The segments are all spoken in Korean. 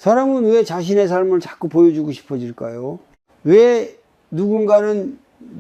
사람은 왜 자신의 삶을 자꾸 보여주고 싶어질까요? 왜 누군가는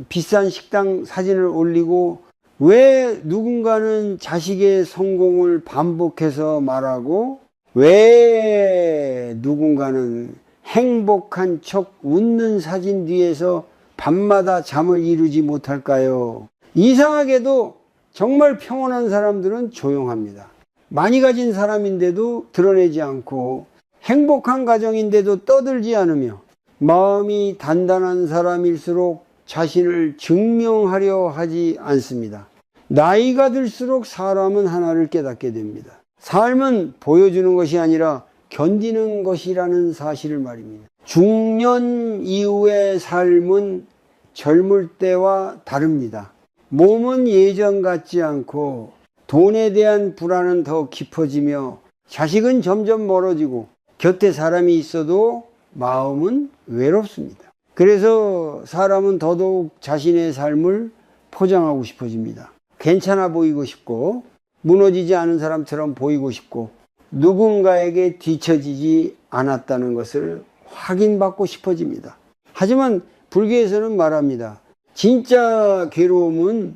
비싼 식당 사진을 올리고, 왜 누군가는 자식의 성공을 반복해서 말하고, 왜 누군가는 행복한 척 웃는 사진 뒤에서 밤마다 잠을 이루지 못할까요? 이상하게도 정말 평온한 사람들은 조용합니다. 많이 가진 사람인데도 드러내지 않고, 행복한 가정인데도 떠들지 않으며, 마음이 단단한 사람일수록 자신을 증명하려 하지 않습니다. 나이가 들수록 사람은 하나를 깨닫게 됩니다. 삶은 보여주는 것이 아니라 견디는 것이라는 사실을 말입니다. 중년 이후의 삶은 젊을 때와 다릅니다. 몸은 예전 같지 않고 돈에 대한 불안은 더 깊어지며 자식은 점점 멀어지고 곁에 사람이 있어도 마음은 외롭습니다. 그래서 사람은 더더욱 자신의 삶을 포장하고 싶어집니다. 괜찮아 보이고 싶고 무너지지 않은 사람처럼 보이고 싶고 누군가에게 뒤처지지 않았다는 것을 확인받고 싶어집니다. 하지만 불교에서는 말합니다. 진짜 괴로움은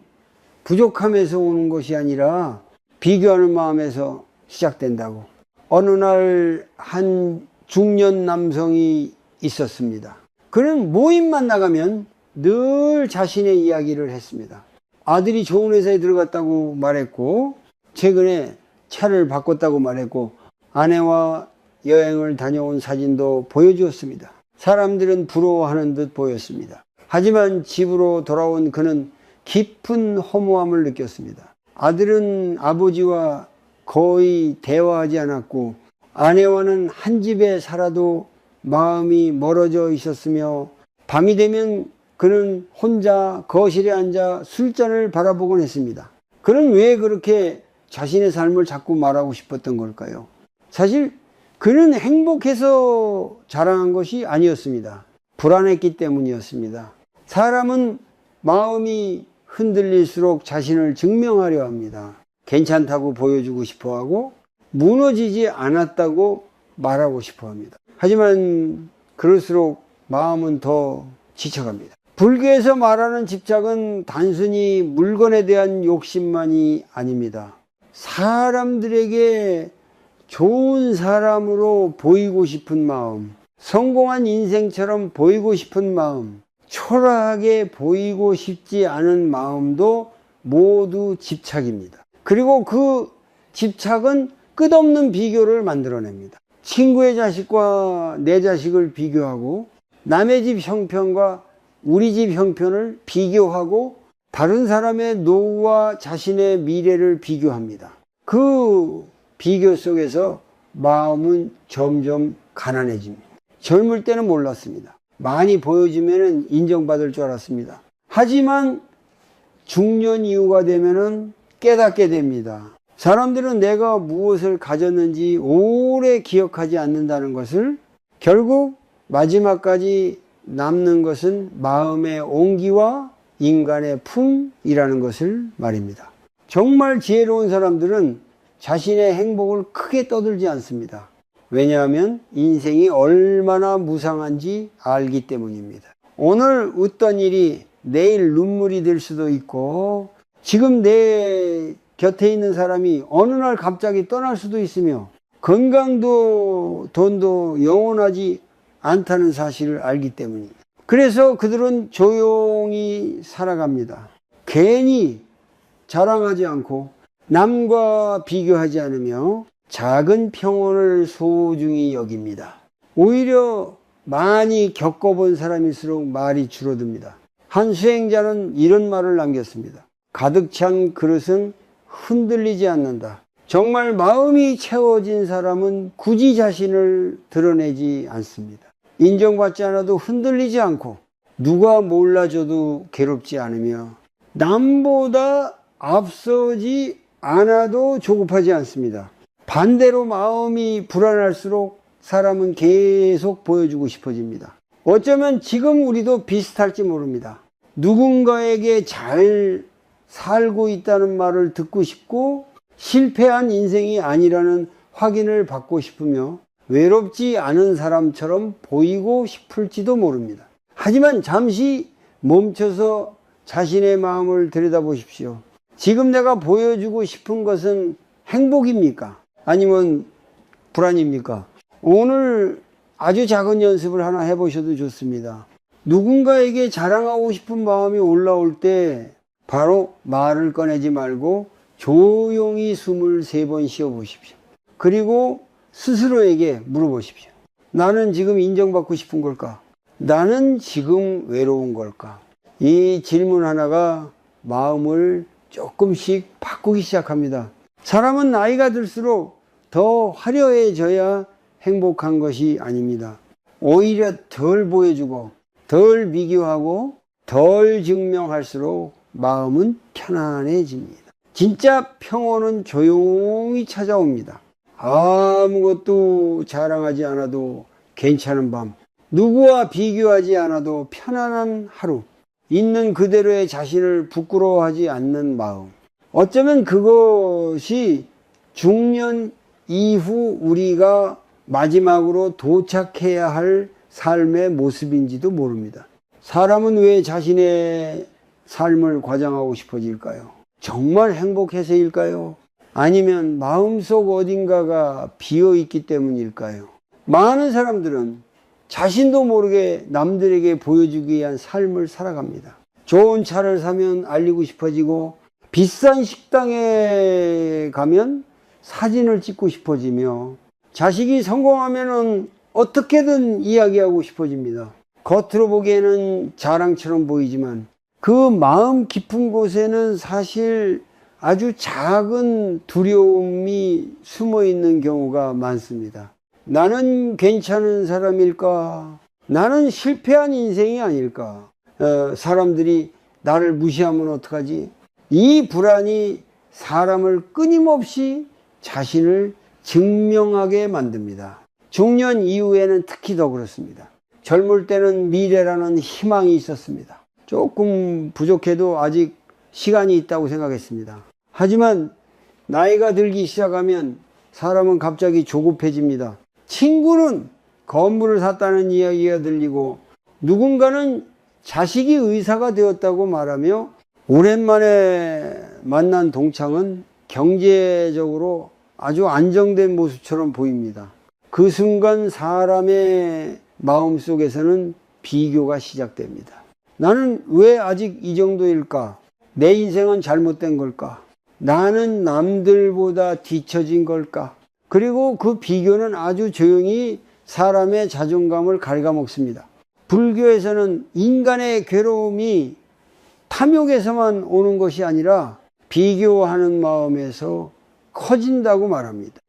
부족함에서 오는 것이 아니라 비교하는 마음에서 시작된다고. 어느 날 한 중년 남성이 있었습니다. 그는 모임만 나가면 늘 자신의 이야기를 했습니다. 아들이 좋은 회사에 들어갔다고 말했고, 최근에 차를 바꿨다고 말했고, 아내와 여행을 다녀온 사진도 보여주었습니다. 사람들은 부러워하는 듯 보였습니다. 하지만 집으로 돌아온 그는 깊은 허무함을 느꼈습니다. 아들은 아버지와 거의 대화하지 않았고, 아내와는 한 집에 살아도 마음이 멀어져 있었으며, 밤이 되면 그는 혼자 거실에 앉아 술잔을 바라보곤 했습니다. 그는 왜 그렇게 자신의 삶을 자꾸 말하고 싶었던 걸까요? 사실 그는 행복해서 자랑한 것이 아니었습니다. 불안했기 때문이었습니다. 사람은 마음이 흔들릴수록 자신을 증명하려 합니다. 괜찮다고 보여주고 싶어하고 무너지지 않았다고 말하고 싶어합니다. 하지만 그럴수록 마음은 더 지쳐갑니다. 불교에서 말하는 집착은 단순히 물건에 대한 욕심만이 아닙니다. 사람들에게 좋은 사람으로 보이고 싶은 마음, 성공한 인생처럼 보이고 싶은 마음, 초라하게 보이고 싶지 않은 마음도 모두 집착입니다. 그리고 그 집착은 끝없는 비교를 만들어냅니다. 친구의 자식과 내 자식을 비교하고 남의 집 형편과 우리 집 형편을 비교하고 다른 사람의 노후와 자신의 미래를 비교합니다. 그 비교 속에서 마음은 점점 가난해집니다. 젊을 때는 몰랐습니다. 많이 보여주면 인정받을 줄 알았습니다. 하지만 중년 이후가 되면 깨닫게 됩니다. 사람들은 내가 무엇을 가졌는지 오래 기억하지 않는다는 것을, 결국 마지막까지 남는 것은 마음의 온기와 인간의 품이라는 것을 말입니다. 정말 지혜로운 사람들은 자신의 행복을 크게 떠들지 않습니다. 왜냐하면 인생이 얼마나 무상한지 알기 때문입니다. 오늘 웃던 일이 내일 눈물이 될 수도 있고, 지금 내 곁에 있는 사람이 어느 날 갑자기 떠날 수도 있으며, 건강도 돈도 영원하지 않다는 사실을 알기 때문입니다. 그래서 그들은 조용히 살아갑니다. 괜히 자랑하지 않고 남과 비교하지 않으며 작은 평온을 소중히 여깁니다. 오히려 많이 겪어본 사람일수록 말이 줄어듭니다. 한 수행자는 이런 말을 남겼습니다. 가득 찬 그릇은 흔들리지 않는다. 정말 마음이 채워진 사람은 굳이 자신을 드러내지 않습니다. 인정받지 않아도 흔들리지 않고, 누가 몰라줘도 괴롭지 않으며, 남보다 앞서지 않아도 조급하지 않습니다. 반대로 마음이 불안할수록 사람은 계속 보여주고 싶어집니다. 어쩌면 지금 우리도 비슷할지 모릅니다. 누군가에게 잘 살고 있다는 말을 듣고 싶고, 실패한 인생이 아니라는 확인을 받고 싶으며, 외롭지 않은 사람처럼 보이고 싶을지도 모릅니다. 하지만 잠시 멈춰서 자신의 마음을 들여다보십시오. 지금 내가 보여주고 싶은 것은 행복입니까? 아니면 불안입니까? 오늘 아주 작은 연습을 하나 해보셔도 좋습니다. 누군가에게 자랑하고 싶은 마음이 올라올 때 바로 말을 꺼내지 말고 조용히 숨을 3번 쉬어 보십시오. 그리고 스스로에게 물어보십시오. 나는 지금 인정받고 싶은 걸까? 나는 지금 외로운 걸까? 이 질문 하나가 마음을 조금씩 바꾸기 시작합니다. 사람은 나이가 들수록 더 화려해져야 행복한 것이 아닙니다. 오히려 덜 보여주고 덜 비교하고 덜 증명할수록 마음은 편안해집니다. 진짜 평온은 조용히 찾아옵니다. 아무것도 자랑하지 않아도 괜찮은 밤, 누구와 비교하지 않아도 편안한 하루, 있는 그대로의 자신을 부끄러워하지 않는 마음. 어쩌면 그것이 중년 이후 우리가 마지막으로 도착해야 할 삶의 모습인지도 모릅니다. 사람은 왜 자신의 삶을 과장하고 싶어질까요? 정말 행복해서일까요? 아니면 마음속 어딘가가 비어있기 때문일까요? 많은 사람들은 자신도 모르게 남들에게 보여주기 위한 삶을 살아갑니다. 좋은 차를 사면 알리고 싶어지고, 비싼 식당에 가면 사진을 찍고 싶어지며, 자식이 성공하면 어떻게든 이야기하고 싶어집니다. 겉으로 보기에는 자랑처럼 보이지만 그 마음 깊은 곳에는 사실 아주 작은 두려움이 숨어 있는 경우가 많습니다. 나는 괜찮은 사람일까? 나는 실패한 인생이 아닐까? 사람들이 나를 무시하면 어떡하지? 이 불안이 사람을 끊임없이 자신을 증명하게 만듭니다. 중년 이후에는 특히 더 그렇습니다. 젊을 때는 미래라는 희망이 있었습니다. 조금 부족해도 아직 시간이 있다고 생각했습니다. 하지만 나이가 들기 시작하면 사람은 갑자기 조급해집니다. 친구는 건물을 샀다는 이야기가 들리고, 누군가는 자식이 의사가 되었다고 말하며, 오랜만에 만난 동창은 경제적으로 아주 안정된 모습처럼 보입니다. 그 순간 사람의 마음속에서는 비교가 시작됩니다. 나는 왜 아직 이 정도일까? 내 인생은 잘못된 걸까? 나는 남들보다 뒤처진 걸까? 그리고 그 비교는 아주 조용히 사람의 자존감을 갉아먹습니다. 불교에서는 인간의 괴로움이 탐욕에서만 오는 것이 아니라 비교하는 마음에서 커진다고 말합니다.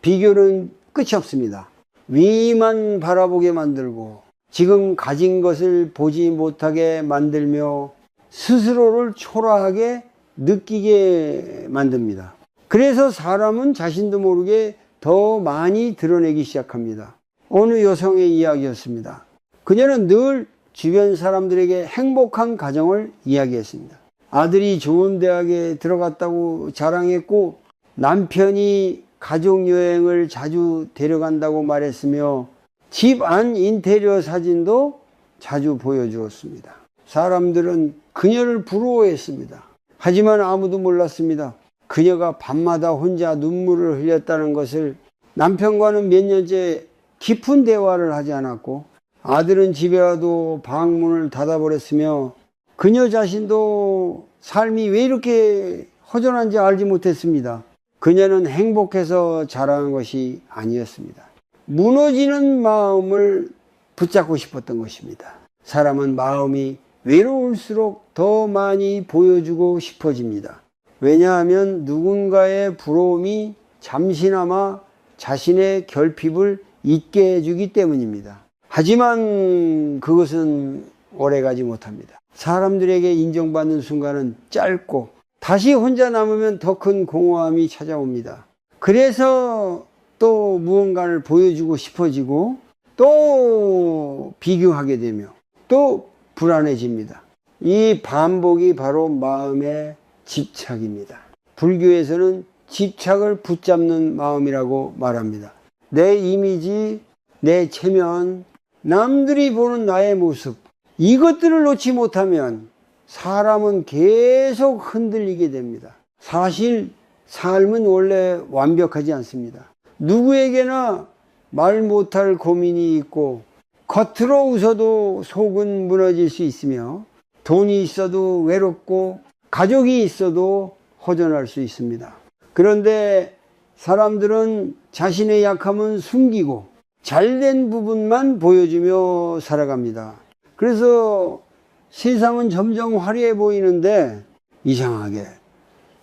비교는 끝이 없습니다. 위만 바라보게 만들고 지금 가진 것을 보지 못하게 만들며 스스로를 초라하게 느끼게 만듭니다. 그래서 사람은 자신도 모르게 더 많이 드러내기 시작합니다. 어느 여성의 이야기였습니다. 그녀는 늘 주변 사람들에게 행복한 가정을 이야기했습니다. 아들이 좋은 대학에 들어갔다고 자랑했고, 남편이 가족여행을 자주 데려간다고 말했으며, 집 안 인테리어 사진도 자주 보여주었습니다. 사람들은 그녀를 부러워했습니다. 하지만 아무도 몰랐습니다. 그녀가 밤마다 혼자 눈물을 흘렸다는 것을. 남편과는 몇 년째 깊은 대화를 하지 않았고, 아들은 집에 와도 방문을 닫아버렸으며, 그녀 자신도 삶이 왜 이렇게 허전한지 알지 못했습니다. 그녀는 행복해서 자라는 것이 아니었습니다. 무너지는 마음을 붙잡고 싶었던 것입니다. 사람은 마음이 외로울수록 더 많이 보여주고 싶어집니다. 왜냐하면 누군가의 부러움이 잠시나마 자신의 결핍을 잊게 해주기 때문입니다. 하지만 그것은 오래가지 못합니다. 사람들에게 인정받는 순간은 짧고, 다시 혼자 남으면 더 큰 공허함이 찾아옵니다. 그래서 또 무언가를 보여주고 싶어지고, 또 비교하게 되며, 또 불안해집니다. 이 반복이 바로 마음의 집착입니다. 불교에서는 집착을 붙잡는 마음이라고 말합니다. 내 이미지, 내 체면, 남들이 보는 나의 모습, 이것들을 놓지 못하면 사람은 계속 흔들리게 됩니다. 사실 삶은 원래 완벽하지 않습니다. 누구에게나 말 못할 고민이 있고 겉으로 웃어도 속은 무너질 수 있으며 돈이 있어도 외롭고 가족이 있어도 허전할 수 있습니다. 그런데 사람들은 자신의 약함은 숨기고 잘된 부분만 보여주며 살아갑니다. 그래서 세상은 점점 화려해 보이는데 이상하게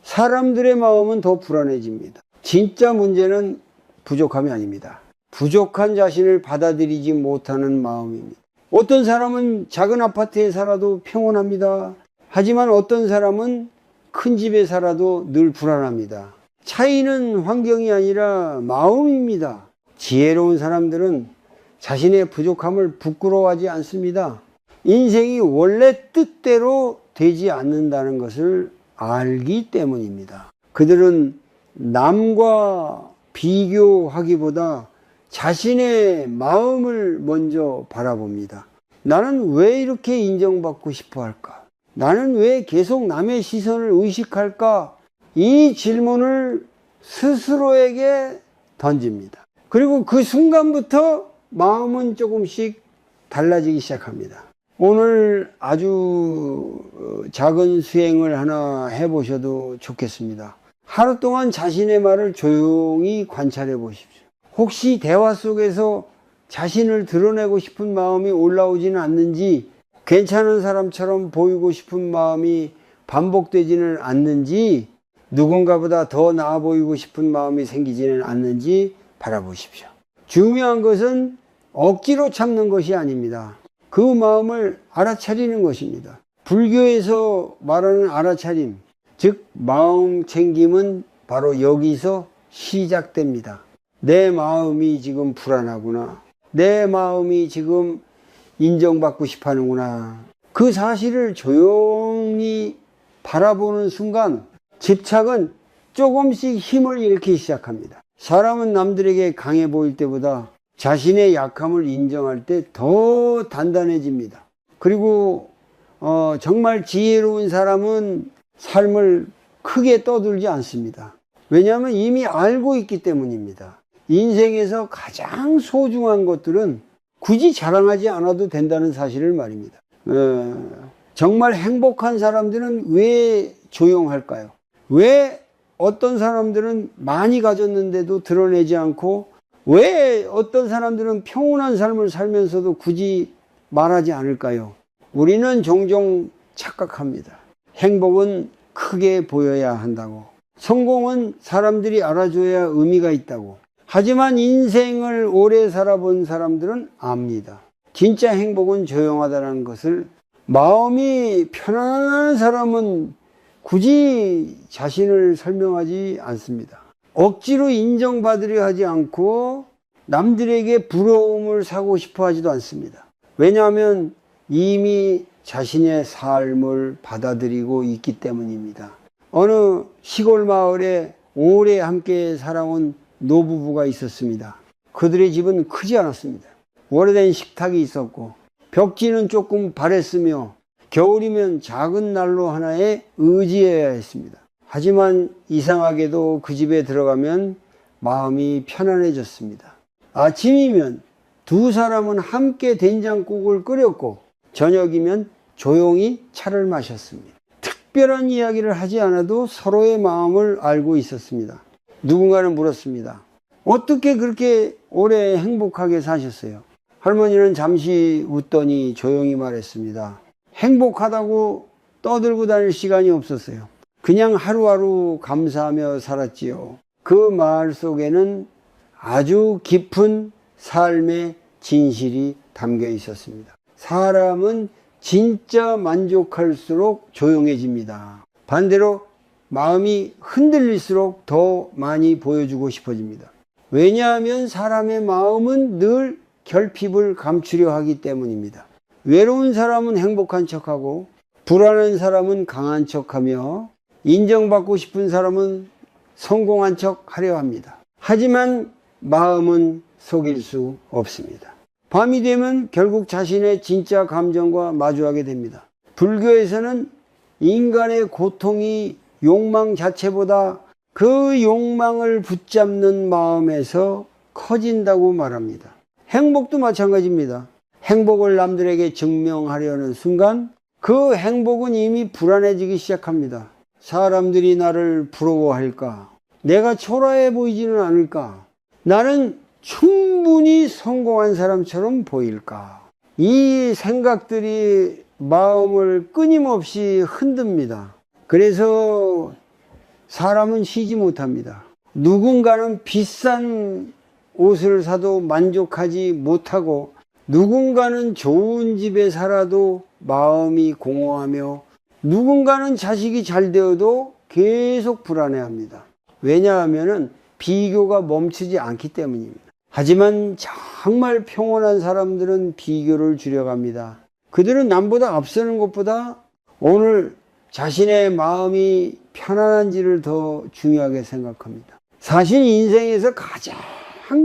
사람들의 마음은 더 불안해집니다. 진짜 문제는 부족함이 아닙니다. 부족한 자신을 받아들이지 못하는 마음입니다. 어떤 사람은 작은 아파트에 살아도 평온합니다. 하지만 어떤 사람은 큰 집에 살아도 늘 불안합니다. 차이는 환경이 아니라 마음입니다. 지혜로운 사람들은 자신의 부족함을 부끄러워하지 않습니다. 인생이 원래 뜻대로 되지 않는다는 것을 알기 때문입니다. 그들은 남과 비교하기보다 자신의 마음을 먼저 바라봅니다. 나는 왜 이렇게 인정받고 싶어 할까? 나는 왜 계속 남의 시선을 의식할까? 이 질문을 스스로에게 던집니다. 그리고 그 순간부터 마음은 조금씩 달라지기 시작합니다. 오늘 아주 작은 수행을 하나 해보셔도 좋겠습니다. 하루 동안 자신의 말을 조용히 관찰해 보십시오. 혹시 대화 속에서 자신을 드러내고 싶은 마음이 올라오지는 않는지, 괜찮은 사람처럼 보이고 싶은 마음이 반복되지는 않는지, 누군가보다 더 나아 보이고 싶은 마음이 생기지는 않는지 바라보십시오. 중요한 것은 억지로 참는 것이 아닙니다. 그 마음을 알아차리는 것입니다. 불교에서 말하는 알아차림, 즉 마음 챙김은 바로 여기서 시작됩니다. 내 마음이 지금 불안하구나. 내 마음이 지금 인정받고 싶어 하는구나. 그 사실을 조용히 바라보는 순간 집착은 조금씩 힘을 잃기 시작합니다. 사람은 남들에게 강해 보일 때보다 자신의 약함을 인정할 때 더 단단해집니다. 그리고 정말 지혜로운 사람은 삶을 크게 떠들지 않습니다. 왜냐하면 이미 알고 있기 때문입니다. 인생에서 가장 소중한 것들은 굳이 자랑하지 않아도 된다는 사실을 말입니다. 정말 행복한 사람들은 왜 조용할까요? 왜 어떤 사람들은 많이 가졌는데도 드러내지 않고, 왜 어떤 사람들은 평온한 삶을 살면서도 굳이 말하지 않을까요? 우리는 종종 착각합니다. 행복은 크게 보여야 한다고, 성공은 사람들이 알아줘야 의미가 있다고. 하지만 인생을 오래 살아본 사람들은 압니다. 진짜 행복은 조용하다는 것을. 마음이 편안한 사람은 굳이 자신을 설명하지 않습니다. 억지로 인정받으려 하지 않고 남들에게 부러움을 사고 싶어 하지도 않습니다. 왜냐하면 이미 자신의 삶을 받아들이고 있기 때문입니다. 어느 시골 마을에 오래 함께 살아온 노부부가 있었습니다. 그들의 집은 크지 않았습니다. 오래된 식탁이 있었고 벽지는 조금 바랬으며 겨울이면 작은 난로 하나에 의지해야 했습니다. 하지만 이상하게도 그 집에 들어가면 마음이 편안해졌습니다. 아침이면 두 사람은 함께 된장국을 끓였고 저녁이면 조용히 차를 마셨습니다. 특별한 이야기를 하지 않아도 서로의 마음을 알고 있었습니다. 누군가는 물었습니다. 어떻게 그렇게 오래 행복하게 사셨어요? 할머니는 잠시 웃더니 조용히 말했습니다. 행복하다고 떠들고 다닐 시간이 없었어요. 그냥 하루하루 감사하며 살았지요. 그 말 속에는 아주 깊은 삶의 진실이 담겨 있었습니다. 사람은 진짜 만족할수록 조용해집니다. 반대로 마음이 흔들릴수록 더 많이 보여주고 싶어집니다. 왜냐하면 사람의 마음은 늘 결핍을 감추려 하기 때문입니다. 외로운 사람은 행복한 척하고 불안한 사람은 강한 척하며 인정받고 싶은 사람은 성공한 척 하려 합니다. 하지만 마음은 속일 수 없습니다. 밤이 되면 결국 자신의 진짜 감정과 마주하게 됩니다. 불교에서는 인간의 고통이 욕망 자체보다 그 욕망을 붙잡는 마음에서 커진다고 말합니다. 행복도 마찬가지입니다. 행복을 남들에게 증명하려는 순간 그 행복은 이미 불안해지기 시작합니다. 사람들이 나를 부러워할까? 내가 초라해 보이지는 않을까? 나는 충분히 성공한 사람처럼 보일까? 이 생각들이 마음을 끊임없이 흔듭니다. 그래서 사람은 쉬지 못합니다. 누군가는 비싼 옷을 사도 만족하지 못하고, 누군가는 좋은 집에 살아도 마음이 공허하며, 누군가는 자식이 잘 되어도 계속 불안해합니다. 왜냐하면 비교가 멈추지 않기 때문입니다. 하지만 정말 평온한 사람들은 비교를 줄여갑니다. 그들은 남보다 앞서는 것보다 오늘 자신의 마음이 편안한지를 더 중요하게 생각합니다. 사실 인생에서 가장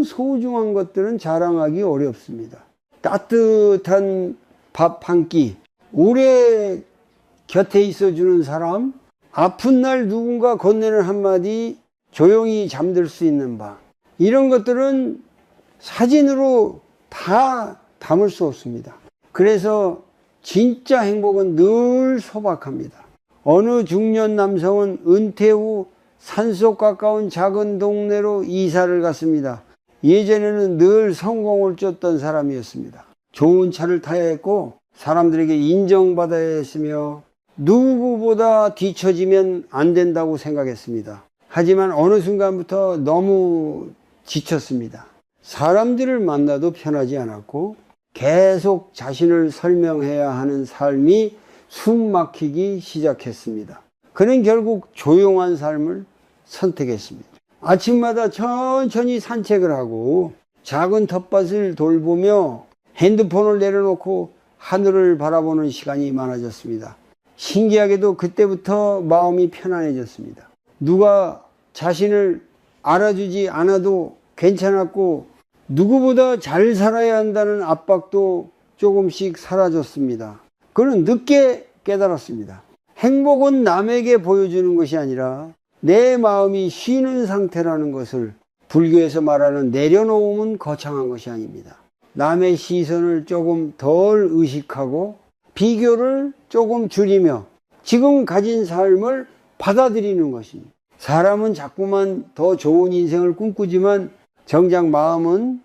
소중한 것들은 자랑하기 어렵습니다. 따뜻한 밥 한 끼, 오래 곁에 있어주는 사람, 아픈 날 누군가 건네는 한마디, 조용히 잠들 수 있는 방, 이런 것들은 사진으로 다 담을 수 없습니다. 그래서 진짜 행복은 늘 소박합니다. 어느 중년 남성은 은퇴 후 산속 가까운 작은 동네로 이사를 갔습니다. 예전에는 늘 성공을 쫓던 사람이었습니다. 좋은 차를 타야 했고 사람들에게 인정받아야 했으며 누구보다 뒤처지면 안 된다고 생각했습니다. 하지만 어느 순간부터 너무 지쳤습니다. 사람들을 만나도 편하지 않았고 계속 자신을 설명해야 하는 삶이 숨 막히기 시작했습니다. 그는 결국 조용한 삶을 선택했습니다. 아침마다 천천히 산책을 하고 작은 텃밭을 돌보며 핸드폰을 내려놓고 하늘을 바라보는 시간이 많아졌습니다. 신기하게도 그때부터 마음이 편안해졌습니다. 누가 자신을 알아주지 않아도 괜찮았고 누구보다 잘 살아야 한다는 압박도 조금씩 사라졌습니다. 그는 늦게 깨달았습니다. 행복은 남에게 보여주는 것이 아니라 내 마음이 쉬는 상태라는 것을. 불교에서 말하는 내려놓음은 거창한 것이 아닙니다. 남의 시선을 조금 덜 의식하고 비교를 조금 줄이며 지금 가진 삶을 받아들이는 것입니다. 사람은 자꾸만 더 좋은 인생을 꿈꾸지만 정작 마음은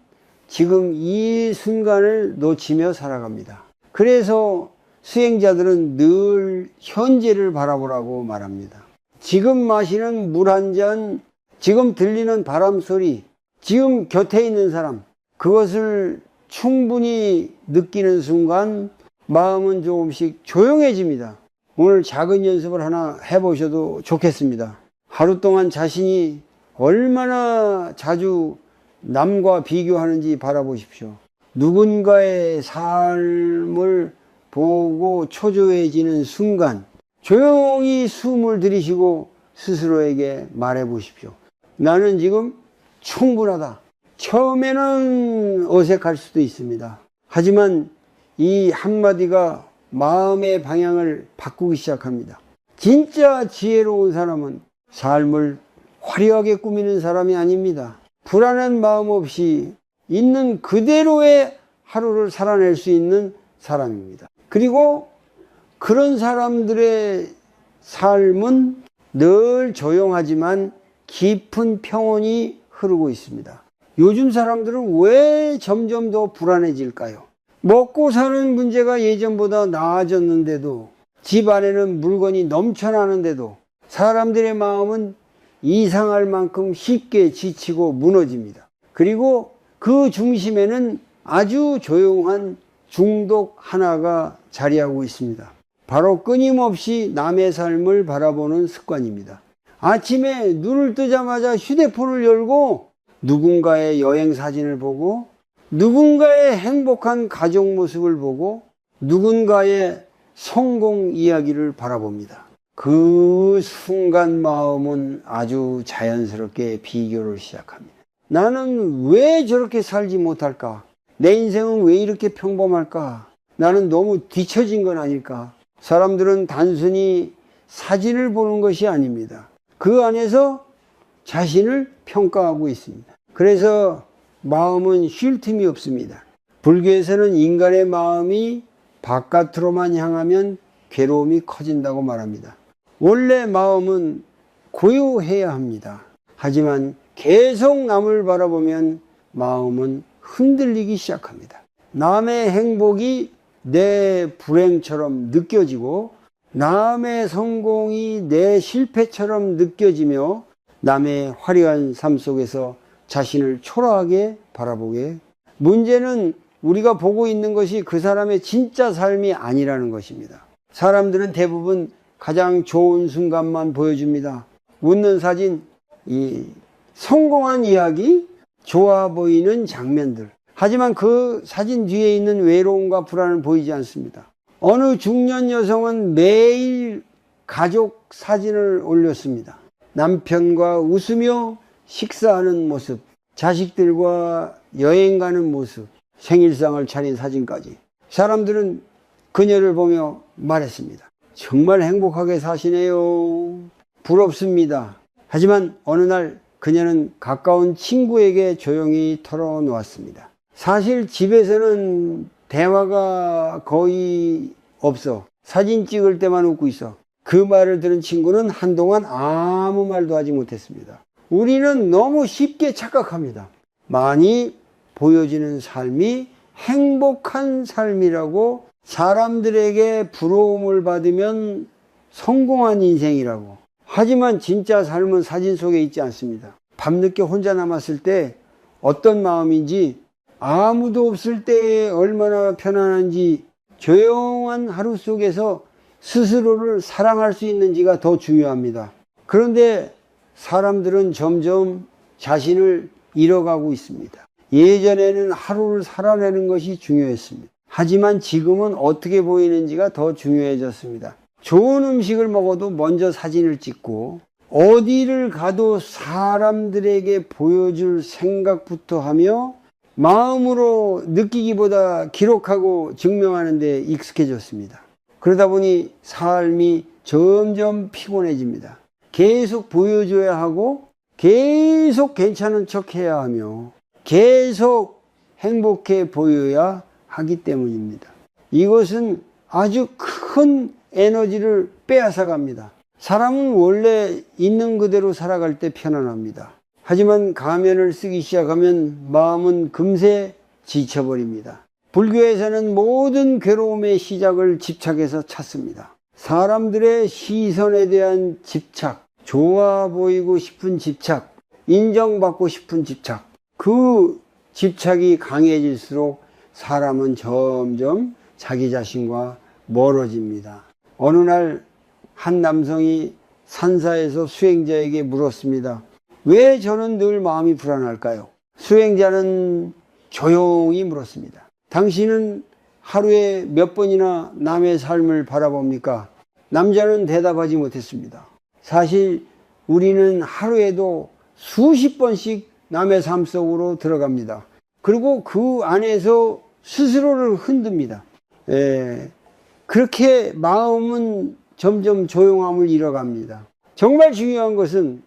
지금 이 순간을 놓치며 살아갑니다. 그래서 수행자들은 늘 현재를 바라보라고 말합니다. 지금 마시는 물 한 잔, 지금 들리는 바람 소리, 지금 곁에 있는 사람, 그것을 충분히 느끼는 순간 마음은 조금씩 조용해집니다. 오늘 작은 연습을 하나 해보셔도 좋겠습니다. 하루 동안 자신이 얼마나 자주 남과 비교하는지 바라보십시오. 누군가의 삶을 보고 초조해지는 순간 조용히 숨을 들이쉬고 스스로에게 말해 보십시오. 나는 지금 충분하다. 처음에는 어색할 수도 있습니다. 하지만 이 한마디가 마음의 방향을 바꾸기 시작합니다. 진짜 지혜로운 사람은 삶을 화려하게 꾸미는 사람이 아닙니다. 불안한 마음 없이 있는 그대로의 하루를 살아낼 수 있는 사람입니다. 그리고 그런 사람들의 삶은 늘 조용하지만 깊은 평온이 흐르고 있습니다. 요즘 사람들은 왜 점점 더 불안해질까요? 먹고 사는 문제가 예전보다 나아졌는데도, 집 안에는 물건이 넘쳐나는데도 사람들의 마음은 이상할 만큼 쉽게 지치고 무너집니다. 그리고 그 중심에는 아주 조용한 중독 하나가 자리하고 있습니다. 바로 끊임없이 남의 삶을 바라보는 습관입니다. 아침에 눈을 뜨자마자 휴대폰을 열고 누군가의 여행 사진을 보고 누군가의 행복한 가족 모습을 보고 누군가의 성공 이야기를 바라봅니다. 그 순간 마음은 아주 자연스럽게 비교를 시작합니다. 나는 왜 저렇게 살지 못할까? 내 인생은 왜 이렇게 평범할까? 나는 너무 뒤처진 건 아닐까? 사람들은 단순히 사진을 보는 것이 아닙니다. 그 안에서 자신을 평가하고 있습니다. 그래서 마음은 쉴 틈이 없습니다. 불교에서는 인간의 마음이 바깥으로만 향하면 괴로움이 커진다고 말합니다. 원래 마음은 고요해야 합니다. 하지만 계속 남을 바라보면 마음은 흔들리기 시작합니다. 남의 행복이 내 불행처럼 느껴지고 남의 성공이 내 실패처럼 느껴지며 남의 화려한 삶 속에서 자신을 초라하게 바라보게. 문제는 우리가 보고 있는 것이 그 사람의 진짜 삶이 아니라는 것입니다. 사람들은 대부분 가장 좋은 순간만 보여줍니다. 웃는 사진, 성공한 이야기, 좋아 보이는 장면들. 하지만 그 사진 뒤에 있는 외로움과 불안은 보이지 않습니다. 어느 중년 여성은 매일 가족 사진을 올렸습니다. 남편과 웃으며 식사하는 모습, 자식들과 여행 가는 모습, 생일상을 차린 사진까지. 사람들은 그녀를 보며 말했습니다. 정말 행복하게 사시네요. 부럽습니다. 하지만 어느 날 그녀는 가까운 친구에게 조용히 털어놓았습니다. 사실 집에서는 대화가 거의 없어. 사진 찍을 때만 웃고 있어. 그 말을 들은 친구는 한동안 아무 말도 하지 못했습니다. 우리는 너무 쉽게 착각합니다. 많이 보여지는 삶이 행복한 삶이라고, 사람들에게 부러움을 받으면 성공한 인생이라고. 하지만 진짜 삶은 사진 속에 있지 않습니다. 밤늦게 혼자 남았을 때 어떤 마음인지, 아무도 없을 때 얼마나 편안한지, 조용한 하루 속에서 스스로를 사랑할 수 있는지가 더 중요합니다. 그런데 사람들은 점점 자신을 잃어가고 있습니다. 예전에는 하루를 살아내는 것이 중요했습니다. 하지만 지금은 어떻게 보이는지가 더 중요해졌습니다. 좋은 음식을 먹어도 먼저 사진을 찍고, 어디를 가도 사람들에게 보여줄 생각부터 하며 마음으로 느끼기보다 기록하고 증명하는 데 익숙해졌습니다. 그러다 보니 삶이 점점 피곤해집니다. 계속 보여줘야 하고, 계속 괜찮은 척 해야 하며, 계속 행복해 보여야 하기 때문입니다. 이것은 아주 큰 에너지를 빼앗아 갑니다. 사람은 원래 있는 그대로 살아갈 때 편안합니다. 하지만 가면을 쓰기 시작하면 마음은 금세 지쳐버립니다. 불교에서는 모든 괴로움의 시작을 집착에서 찾습니다. 사람들의 시선에 대한 집착, 좋아 보이고 싶은 집착, 인정받고 싶은 집착. 그 집착이 강해질수록 사람은 점점 자기 자신과 멀어집니다. 어느 날 한 남성이 산사에서 수행자에게 물었습니다. 왜 저는 늘 마음이 불안할까요? 수행자는 조용히 물었습니다. 당신은 하루에 몇 번이나 남의 삶을 바라봅니까? 남자는 대답하지 못했습니다. 사실 우리는 하루에도 수십 번씩 남의 삶 속으로 들어갑니다. 그리고 그 안에서 스스로를 흔듭니다. 그렇게 마음은 점점 조용함을 잃어갑니다. 정말 중요한 것은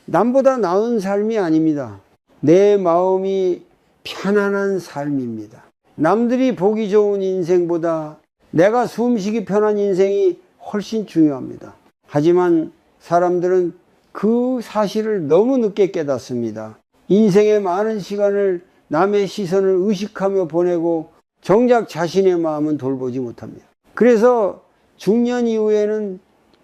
남보다 나은 삶이 아닙니다. 내 마음이 편안한 삶입니다. 남들이 보기 좋은 인생보다 내가 숨쉬기 편한 인생이 훨씬 중요합니다. 하지만 사람들은 그 사실을 너무 늦게 깨닫습니다. 인생의 많은 시간을 남의 시선을 의식하며 보내고 정작 자신의 마음은 돌보지 못합니다. 그래서 중년 이후에는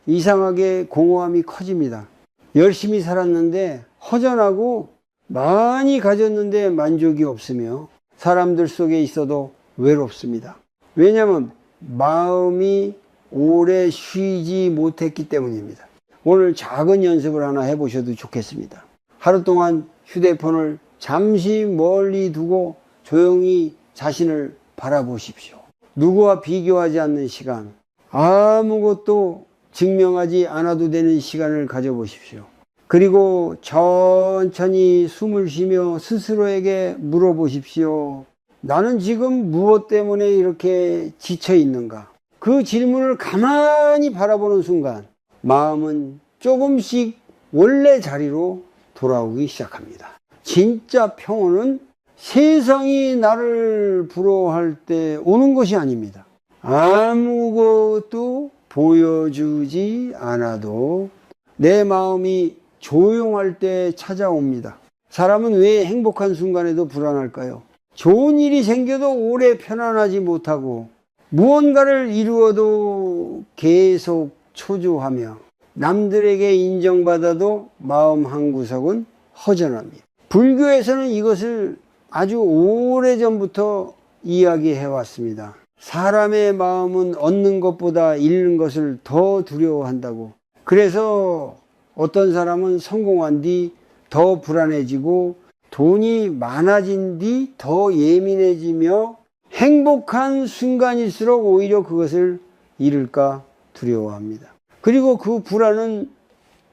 이상하게 공허함이 커집니다. 열심히 살았는데 허전하고, 많이 가졌는데 만족이 없으며, 사람들 속에 있어도 외롭습니다. 왜냐하면 마음이 오래 쉬지 못했기 때문입니다. 오늘 작은 연습을 하나 해보셔도 좋겠습니다. 하루 동안 휴대폰을 잠시 멀리 두고 조용히 자신을 바라보십시오. 누구와 비교하지 않는 시간, 아무것도 증명하지 않아도 되는 시간을 가져보십시오. 그리고 천천히 숨을 쉬며 스스로에게 물어보십시오. 나는 지금 무엇 때문에 이렇게 지쳐 있는가? 그 질문을 가만히 바라보는 순간 마음은 조금씩 원래 자리로 돌아오기 시작합니다. 진짜 평온은 세상이 나를 부러워할 때 오는 것이 아닙니다. 아무것도 보여주지 않아도 내 마음이 조용할 때 찾아옵니다. 사람은 왜 행복한 순간에도 불안할까요? 좋은 일이 생겨도 오래 편안하지 못하고 무언가를 이루어도 계속 초조하며 남들에게 인정받아도 마음 한구석은 허전합니다. 불교에서는 이것을 아주 오래전부터 이야기해 왔습니다. 사람의 마음은 얻는 것보다 잃는 것을 더 두려워한다고. 그래서 어떤 사람은 성공한 뒤 더 불안해지고 돈이 많아진 뒤 더 예민해지며 행복한 순간일수록 오히려 그것을 잃을까 두려워합니다. 그리고 그 불안은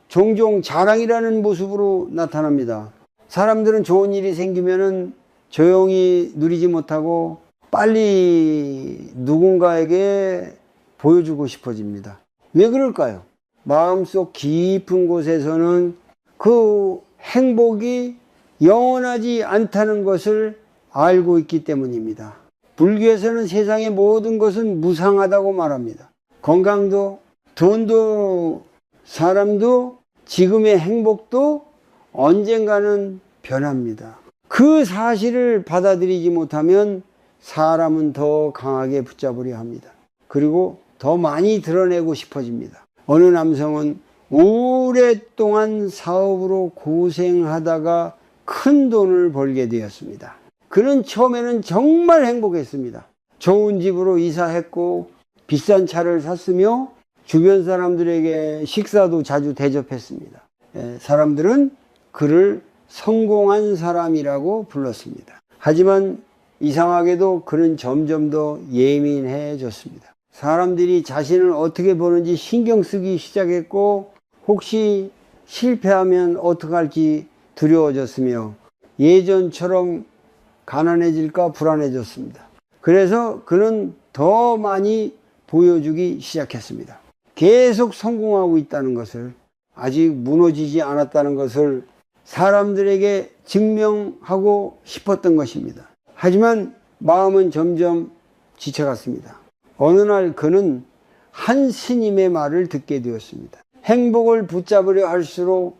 종종 자랑이라는 모습으로 나타납니다. 사람들은 좋은 일이 생기면은 조용히 누리지 못하고 빨리 누군가에게 보여주고 싶어집니다. 왜 그럴까요? 마음속 깊은 곳에서는 그 행복이 영원하지 않다는 것을 알고 있기 때문입니다. 불교에서는 세상의 모든 것은 무상하다고 말합니다. 건강도, 돈도, 사람도, 지금의 행복도 언젠가는 변합니다. 그 사실을 받아들이지 못하면 사람은 더 강하게 붙잡으려 합니다. 그리고 더 많이 드러내고 싶어집니다. 어느 남성은 오랫동안 사업으로 고생하다가 큰 돈을 벌게 되었습니다. 그는 처음에는 정말 행복했습니다. 좋은 집으로 이사했고 비싼 차를 샀으며 주변 사람들에게 식사도 자주 대접했습니다. 사람들은 그를 성공한 사람이라고 불렀습니다. 하지만 이상하게도 그는 점점 더 예민해졌습니다. 사람들이 자신을 어떻게 보는지 신경 쓰기 시작했고 혹시 실패하면 어떡할지 두려워졌으며 예전처럼 가난해질까 불안해졌습니다. 그래서 그는 더 많이 보여주기 시작했습니다. 계속 성공하고 있다는 것을, 아직 무너지지 않았다는 것을 사람들에게 증명하고 싶었던 것입니다. 하지만 마음은 점점 지쳐갔습니다. 어느 날 그는 한 스님의 말을 듣게 되었습니다. 행복을 붙잡으려 할수록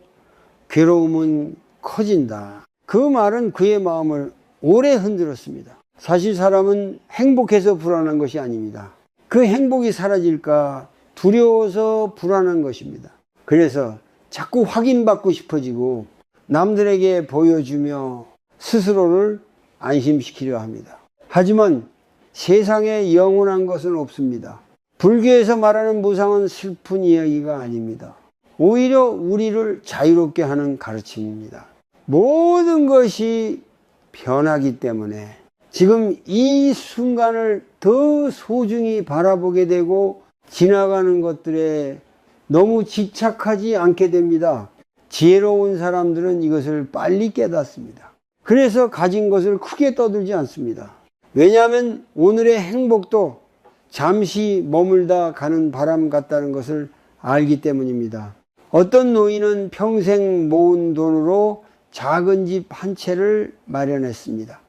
괴로움은 커진다. 그 말은 그의 마음을 오래 흔들었습니다. 사실 사람은 행복해서 불안한 것이 아닙니다. 그 행복이 사라질까 두려워서 불안한 것입니다. 그래서 자꾸 확인받고 싶어지고 남들에게 보여주며 스스로를 안심시키려 합니다. 하지만 세상에 영원한 것은 없습니다. 불교에서 말하는 무상은 슬픈 이야기가 아닙니다. 오히려 우리를 자유롭게 하는 가르침입니다. 모든 것이 변하기 때문에 지금 이 순간을 더 소중히 바라보게 되고 지나가는 것들에 너무 집착하지 않게 됩니다. 지혜로운 사람들은 이것을 빨리 깨닫습니다. 그래서 가진 것을 크게 떠들지 않습니다. 왜냐하면 오늘의 행복도 잠시 머물다 가는 바람 같다는 것을 알기 때문입니다. 어떤 노인은 평생 모은 돈으로 작은 집 한 채를 마련했습니다.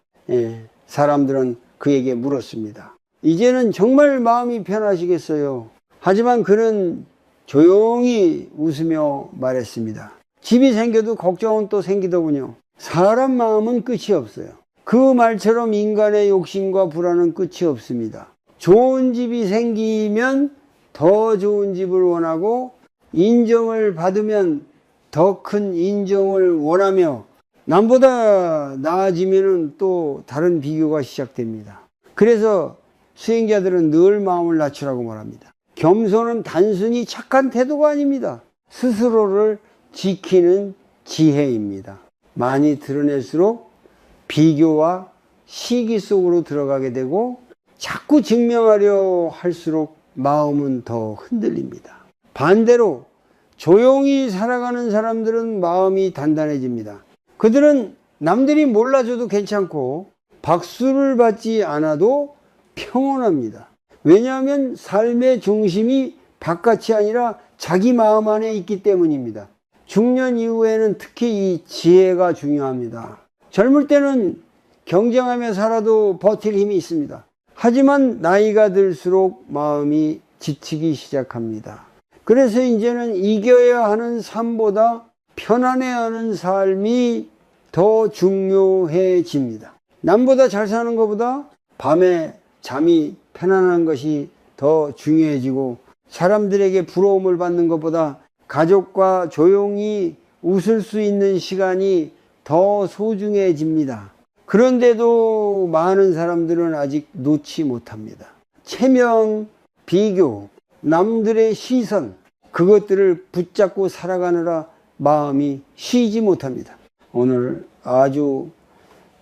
사람들은 그에게 물었습니다. 이제는 정말 마음이 편하시겠어요? 하지만 그는 조용히 웃으며 말했습니다. 집이 생겨도 걱정은 또 생기더군요. 사람 마음은 끝이 없어요. 그 말처럼 인간의 욕심과 불안은 끝이 없습니다. 좋은 집이 생기면 더 좋은 집을 원하고 인정을 받으면 더 큰 인정을 원하며 남보다 나아지면 또 다른 비교가 시작됩니다. 그래서 수행자들은 늘 마음을 낮추라고 말합니다. 겸손은 단순히 착한 태도가 아닙니다. 스스로를 지키는 지혜입니다. 많이 드러낼수록 비교와 시기 속으로 들어가게 되고 자꾸 증명하려 할수록 마음은 더 흔들립니다. 반대로 조용히 살아가는 사람들은 마음이 단단해집니다. 그들은 남들이 몰라줘도 괜찮고 박수를 받지 않아도 평온합니다. 왜냐하면 삶의 중심이 바깥이 아니라 자기 마음 안에 있기 때문입니다. 중년 이후에는 특히 이 지혜가 중요합니다. 젊을 때는 경쟁하며 살아도 버틸 힘이 있습니다. 하지만 나이가 들수록 마음이 지치기 시작합니다. 그래서 이제는 이겨야 하는 삶보다 편안해하는 삶이 더 중요해집니다. 남보다 잘 사는 것보다 밤에 잠이 편안한 것이 더 중요해지고, 사람들에게 부러움을 받는 것보다 가족과 조용히 웃을 수 있는 시간이 더 소중해집니다. 그런데도 많은 사람들은 아직 놓지 못합니다. 체면, 비교, 남들의 시선, 그것들을 붙잡고 살아가느라 마음이 쉬지 못합니다. 오늘 아주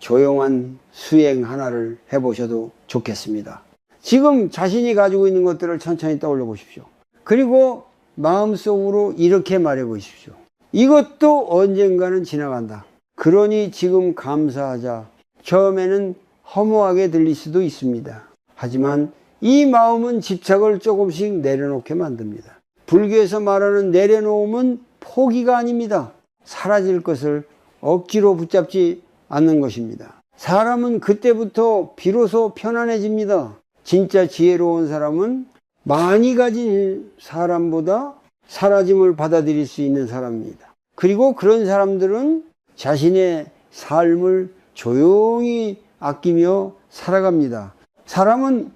조용한 수행 하나를 해보셔도 좋겠습니다. 지금 자신이 가지고 있는 것들을 천천히 떠올려 보십시오. 그리고 마음속으로 이렇게 말해 보십시오. 이것도 언젠가는 지나간다. 그러니 지금 감사하자. 처음에는 허무하게 들릴 수도 있습니다. 하지만 이 마음은 집착을 조금씩 내려놓게 만듭니다. 불교에서 말하는 내려놓음은 포기가 아닙니다. 사라질 것을 억지로 붙잡지 않는 것입니다. 사람은 그때부터 비로소 편안해집니다. 진짜 지혜로운 사람은 많이 가진 사람보다 사라짐을 받아들일 수 있는 사람입니다. 그리고 그런 사람들은 자신의 삶을 조용히 아끼며 살아갑니다. 사람은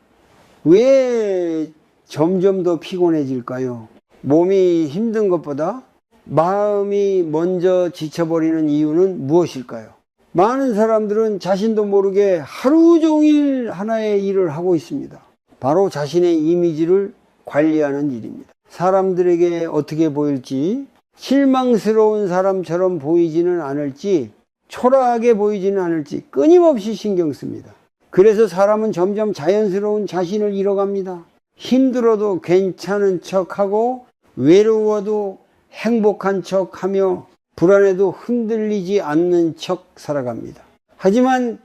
왜 점점 더 피곤해질까요? 몸이 힘든 것보다 마음이 먼저 지쳐버리는 이유는 무엇일까요? 많은 사람들은 자신도 모르게 하루 종일 하나의 일을 하고 있습니다. 바로 자신의 이미지를 관리하는 일입니다. 사람들에게 어떻게 보일지, 실망스러운 사람처럼 보이지는 않을지, 초라하게 보이지는 않을지 끊임없이 신경 씁니다. 그래서 사람은 점점 자연스러운 자신을 잃어갑니다. 힘들어도 괜찮은 척하고, 외로워도 행복한 척하며, 불안해도 흔들리지 않는 척 살아갑니다. 하지만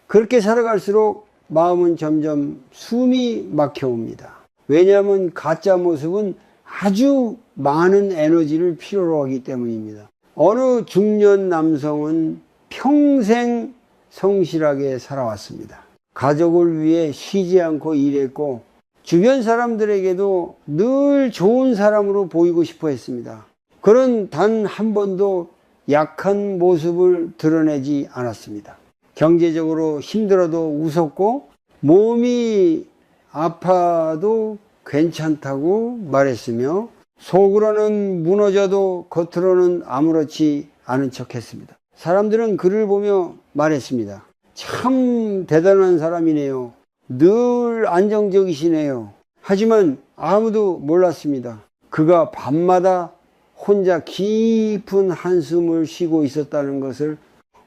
그렇게 살아갈수록 마음은 점점 숨이 막혀옵니다. 왜냐하면 가짜 모습은 아주 많은 에너지를 필요로 하기 때문입니다. 어느 중년 남성은 평생 성실하게 살아왔습니다. 가족을 위해 쉬지 않고 일했고, 주변 사람들에게도 늘 좋은 사람으로 보이고 싶어 했습니다. 그런 단 한 번도 약한 모습을 드러내지 않았습니다. 경제적으로 힘들어도 웃었고, 몸이 아파도 괜찮다고 말했으며, 속으로는 무너져도 겉으로는 아무렇지 않은 척 했습니다. 사람들은 그를 보며 말했습니다. 참 대단한 사람이네요. 늘 안정적이시네요. 하지만 아무도 몰랐습니다. 그가 밤마다 혼자 깊은 한숨을 쉬고 있었다는 것을.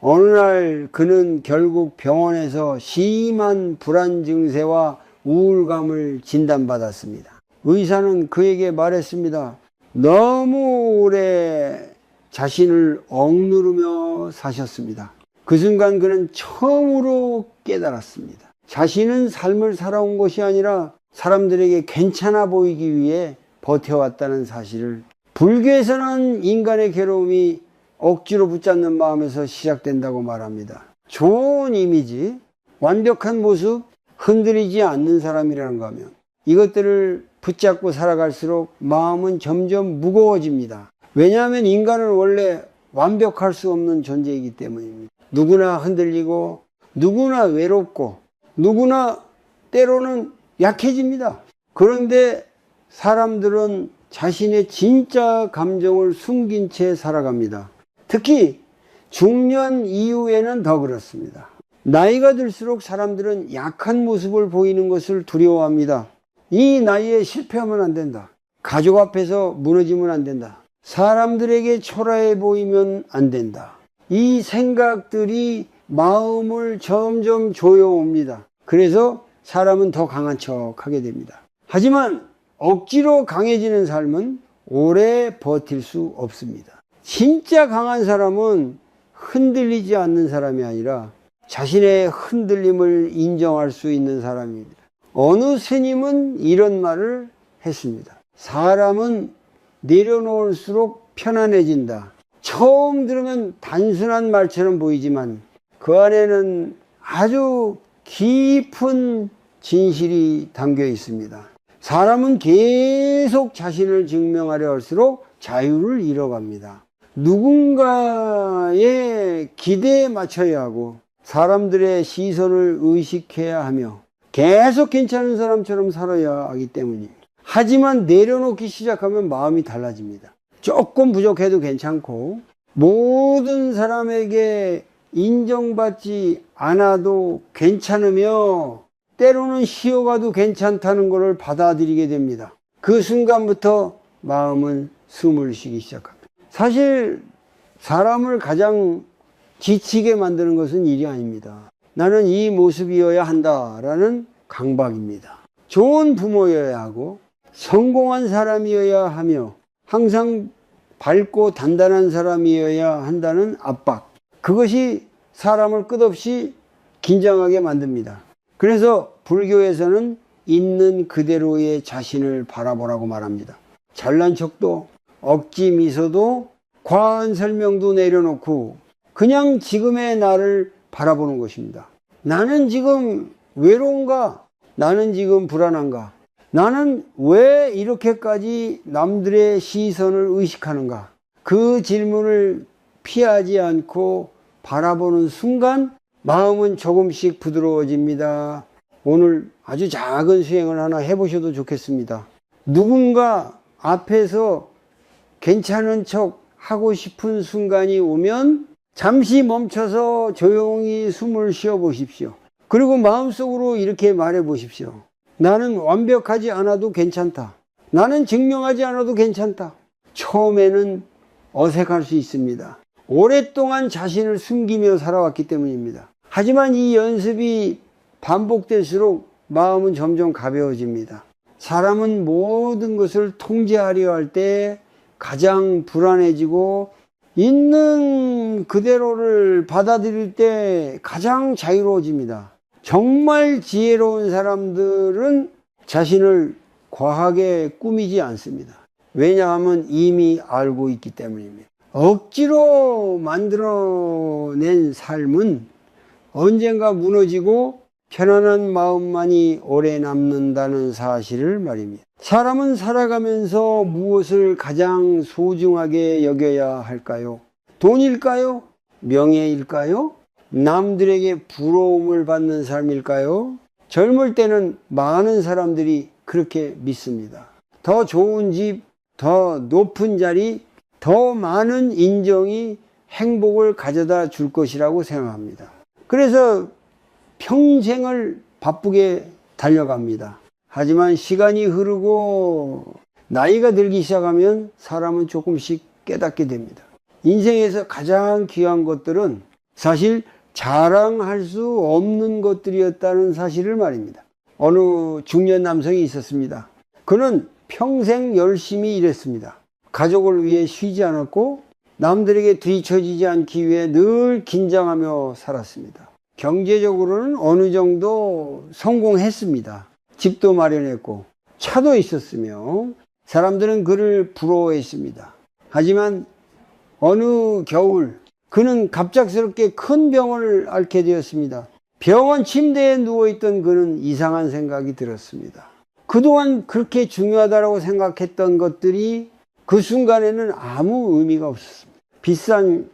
어느 날 그는 결국 병원에서 심한 불안 증세와 우울감을 진단받았습니다. 의사는 그에게 말했습니다. 너무 오래 자신을 억누르며 사셨습니다. 그 순간 그는 처음으로 깨달았습니다. 자신은 삶을 살아온 것이 아니라 사람들에게 괜찮아 보이기 위해 버텨왔다는 사실을. 불교에서는 인간의 괴로움이 억지로 붙잡는 마음에서 시작된다고 말합니다. 좋은 이미지, 완벽한 모습, 흔들리지 않는 사람이라는가 하면 이것들을 붙잡고 살아갈수록 마음은 점점 무거워집니다. 왜냐하면 인간은 원래 완벽할 수 없는 존재이기 때문입니다. 누구나 흔들리고, 누구나 외롭고, 누구나 때로는 약해집니다. 그런데 사람들은 자신의 진짜 감정을 숨긴 채 살아갑니다. 특히 중년 이후에는 더 그렇습니다. 나이가 들수록 사람들은 약한 모습을 보이는 것을 두려워합니다. 이 나이에 실패하면 안 된다. 가족 앞에서 무너지면 안 된다. 사람들에게 초라해 보이면 안 된다. 이 생각들이 마음을 점점 조여옵니다. 그래서 사람은 더 강한 척 하게 됩니다. 하지만 억지로 강해지는 삶은 오래 버틸 수 없습니다. 진짜 강한 사람은 흔들리지 않는 사람이 아니라 자신의 흔들림을 인정할 수 있는 사람입니다. 어느 스님은 이런 말을 했습니다. 사람은 내려놓을수록 편안해진다. 처음 들으면 단순한 말처럼 보이지만 그 안에는 아주 깊은 진실이 담겨 있습니다. 사람은 계속 자신을 증명하려 할수록 자유를 잃어갑니다. 누군가의 기대에 맞춰야 하고 사람들의 시선을 의식해야 하며 계속 괜찮은 사람처럼 살아야 하기 때문입니다. 하지만 내려놓기 시작하면 마음이 달라집니다. 조금 부족해도 괜찮고 모든 사람에게 인정받지 않아도 괜찮으며 때로는 쉬어가도 괜찮다는 것을 받아들이게 됩니다. 그 순간부터 마음은 숨을 쉬기 시작합니다. 사실 사람을 가장 지치게 만드는 것은 일이 아닙니다. 나는 이 모습이어야 한다라는 강박입니다. 좋은 부모여야 하고 성공한 사람이어야 하며 항상 밝고 단단한 사람이어야 한다는 압박. 그것이 사람을 끝없이 긴장하게 만듭니다. 그래서 불교에서는 있는 그대로의 자신을 바라보라고 말합니다. 잘난 척도 억지 미소도 과한 설명도 내려놓고 그냥 지금의 나를 바라보는 것입니다. 나는 지금 외로운가? 나는 지금 불안한가? 나는 왜 이렇게까지 남들의 시선을 의식하는가? 그 질문을 피하지 않고 바라보는 순간 마음은 조금씩 부드러워집니다. 오늘 아주 작은 수행을 하나 해보셔도 좋겠습니다. 누군가 앞에서 괜찮은 척 하고 싶은 순간이 오면 잠시 멈춰서 조용히 숨을 쉬어 보십시오. 그리고 마음속으로 이렇게 말해 보십시오. 나는 완벽하지 않아도 괜찮다. 나는 증명하지 않아도 괜찮다. 처음에는 어색할 수 있습니다. 오랫동안 자신을 숨기며 살아왔기 때문입니다. 하지만 이 연습이 반복될수록 마음은 점점 가벼워집니다. 사람은 모든 것을 통제하려 할 때 가장 불안해지고 있는 그대로를 받아들일 때 가장 자유로워집니다. 정말 지혜로운 사람들은 자신을 과하게 꾸미지 않습니다. 왜냐하면 이미 알고 있기 때문입니다. 억지로 만들어낸 삶은 언젠가 무너지고 편안한 마음만이 오래 남는다는 사실을 말입니다. 사람은 살아가면서 무엇을 가장 소중하게 여겨야 할까요? 돈일까요? 명예일까요? 남들에게 부러움을 받는 삶일까요? 젊을 때는 많은 사람들이 그렇게 믿습니다. 더 좋은 집, 더 높은 자리, 더 많은 인정이 행복을 가져다 줄 것이라고 생각합니다. 그래서 평생을 바쁘게 달려갑니다. 하지만 시간이 흐르고 나이가 들기 시작하면 사람은 조금씩 깨닫게 됩니다. 인생에서 가장 귀한 것들은 사실 자랑할 수 없는 것들이었다는 사실을 말입니다. 어느 중년 남성이 있었습니다. 그는 평생 열심히 일했습니다. 가족을 위해 쉬지 않았고 남들에게 뒤처지지 않기 위해 늘 긴장하며 살았습니다. 경제적으로는 어느 정도 성공했습니다. 집도 마련했고 차도 있었으며 사람들은 그를 부러워했습니다. 하지만 어느 겨울 그는 갑작스럽게 큰 병을 앓게 되었습니다. 병원 침대에 누워있던 그는 이상한 생각이 들었습니다. 그동안 그렇게 중요하다고 생각했던 것들이 그 순간에는 아무 의미가 없었습니다. 비싼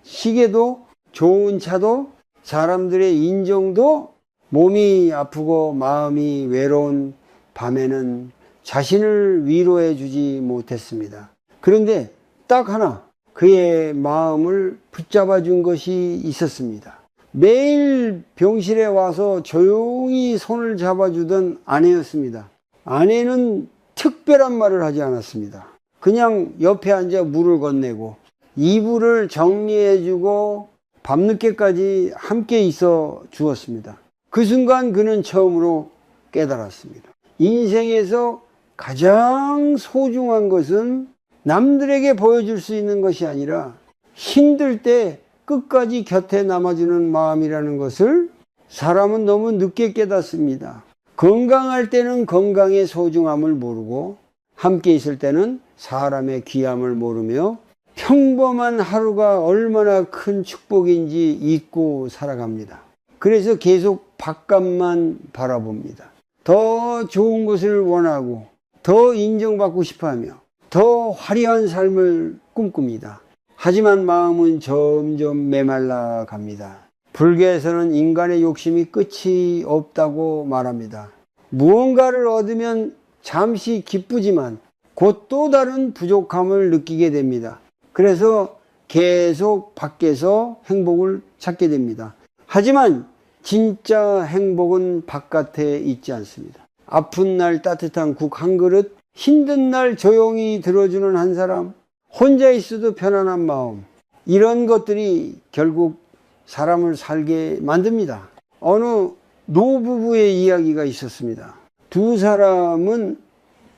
시계도 좋은 차도 사람들의 인정도 몸이 아프고 마음이 외로운 밤에는 자신을 위로해 주지 못했습니다. 그런데 딱 하나 그의 마음을 붙잡아 준 것이 있었습니다. 매일 병실에 와서 조용히 손을 잡아주던 아내였습니다. 아내는 특별한 말을 하지 않았습니다. 그냥 옆에 앉아 물을 건네고 이불을 정리해주고 밤늦게까지 함께 있어 주었습니다. 그 순간 그는 처음으로 깨달았습니다. 인생에서 가장 소중한 것은 남들에게 보여줄 수 있는 것이 아니라 힘들 때 끝까지 곁에 남아주는 마음이라는 것을 사람은 너무 늦게 깨닫습니다. 건강할 때는 건강의 소중함을 모르고 함께 있을 때는 사람의 귀함을 모르며 평범한 하루가 얼마나 큰 축복인지 잊고 살아갑니다. 그래서 계속 바깥만 바라봅니다. 더 좋은 것을 원하고 더 인정받고 싶어하며 더 화려한 삶을 꿈꿉니다. 하지만 마음은 점점 메말라 갑니다. 불교에서는 인간의 욕심이 끝이 없다고 말합니다. 무언가를 얻으면 잠시 기쁘지만 곧 또 다른 부족함을 느끼게 됩니다. 그래서 계속 밖에서 행복을 찾게 됩니다. 하지만 진짜 행복은 바깥에 있지 않습니다. 아픈 날 따뜻한 국 한 그릇, 힘든 날 조용히 들어주는 한 사람, 혼자 있어도 편안한 마음, 이런 것들이 결국 사람을 살게 만듭니다. 어느 노부부의 이야기가 있었습니다. 두 사람은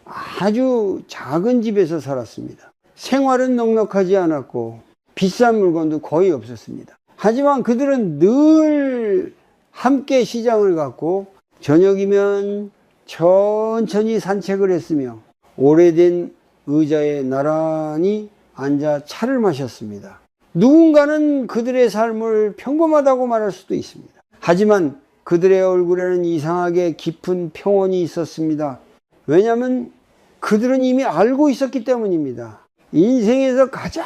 아주 작은 집에서 살았습니다. 생활은 넉넉하지 않았고 비싼 물건도 거의 없었습니다. 하지만 그들은 늘 함께 시장을 갔고 저녁이면 천천히 산책을 했으며 오래된 의자에 나란히 앉아 차를 마셨습니다. 누군가는 그들의 삶을 평범하다고 말할 수도 있습니다. 하지만 그들의 얼굴에는 이상하게 깊은 평온이 있었습니다. 왜냐하면 그들은 이미 알고 있었기 때문입니다. 인생에서 가장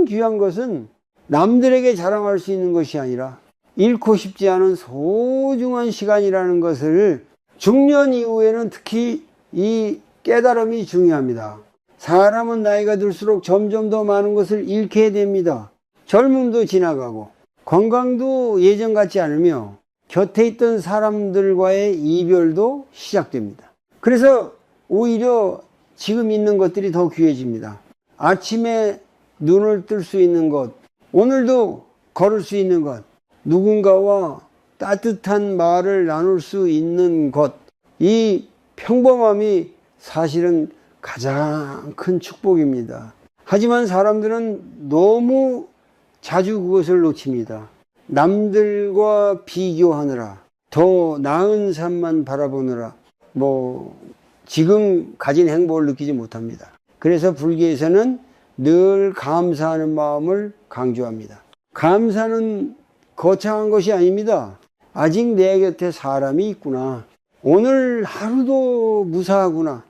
귀한 것은 남들에게 자랑할 수 있는 것이 아니라 잃고 싶지 않은 소중한 시간이라는 것을 중년 이후에는 특히 이 깨달음이 중요합니다. 사람은 나이가 들수록 점점 더 많은 것을 잃게 됩니다. 젊음도 지나가고 건강도 예전 같지 않으며 곁에 있던 사람들과의 이별도 시작됩니다. 그래서 오히려 지금 있는 것들이 더 귀해집니다. 아침에 눈을 뜰 수 있는 것, 오늘도 걸을 수 있는 것, 누군가와 따뜻한 말을 나눌 수 있는 것, 이 평범함이 사실은 가장 큰 축복입니다. 하지만 사람들은 너무 자주 그것을 놓칩니다. 남들과 비교하느라, 더 나은 삶만 바라보느라 지금 가진 행복을 느끼지 못합니다. 그래서 불교에서는 늘 감사하는 마음을 강조합니다. 감사는 거창한 것이 아닙니다. 아직 내 곁에 사람이 있구나. 오늘 하루도 무사하구나.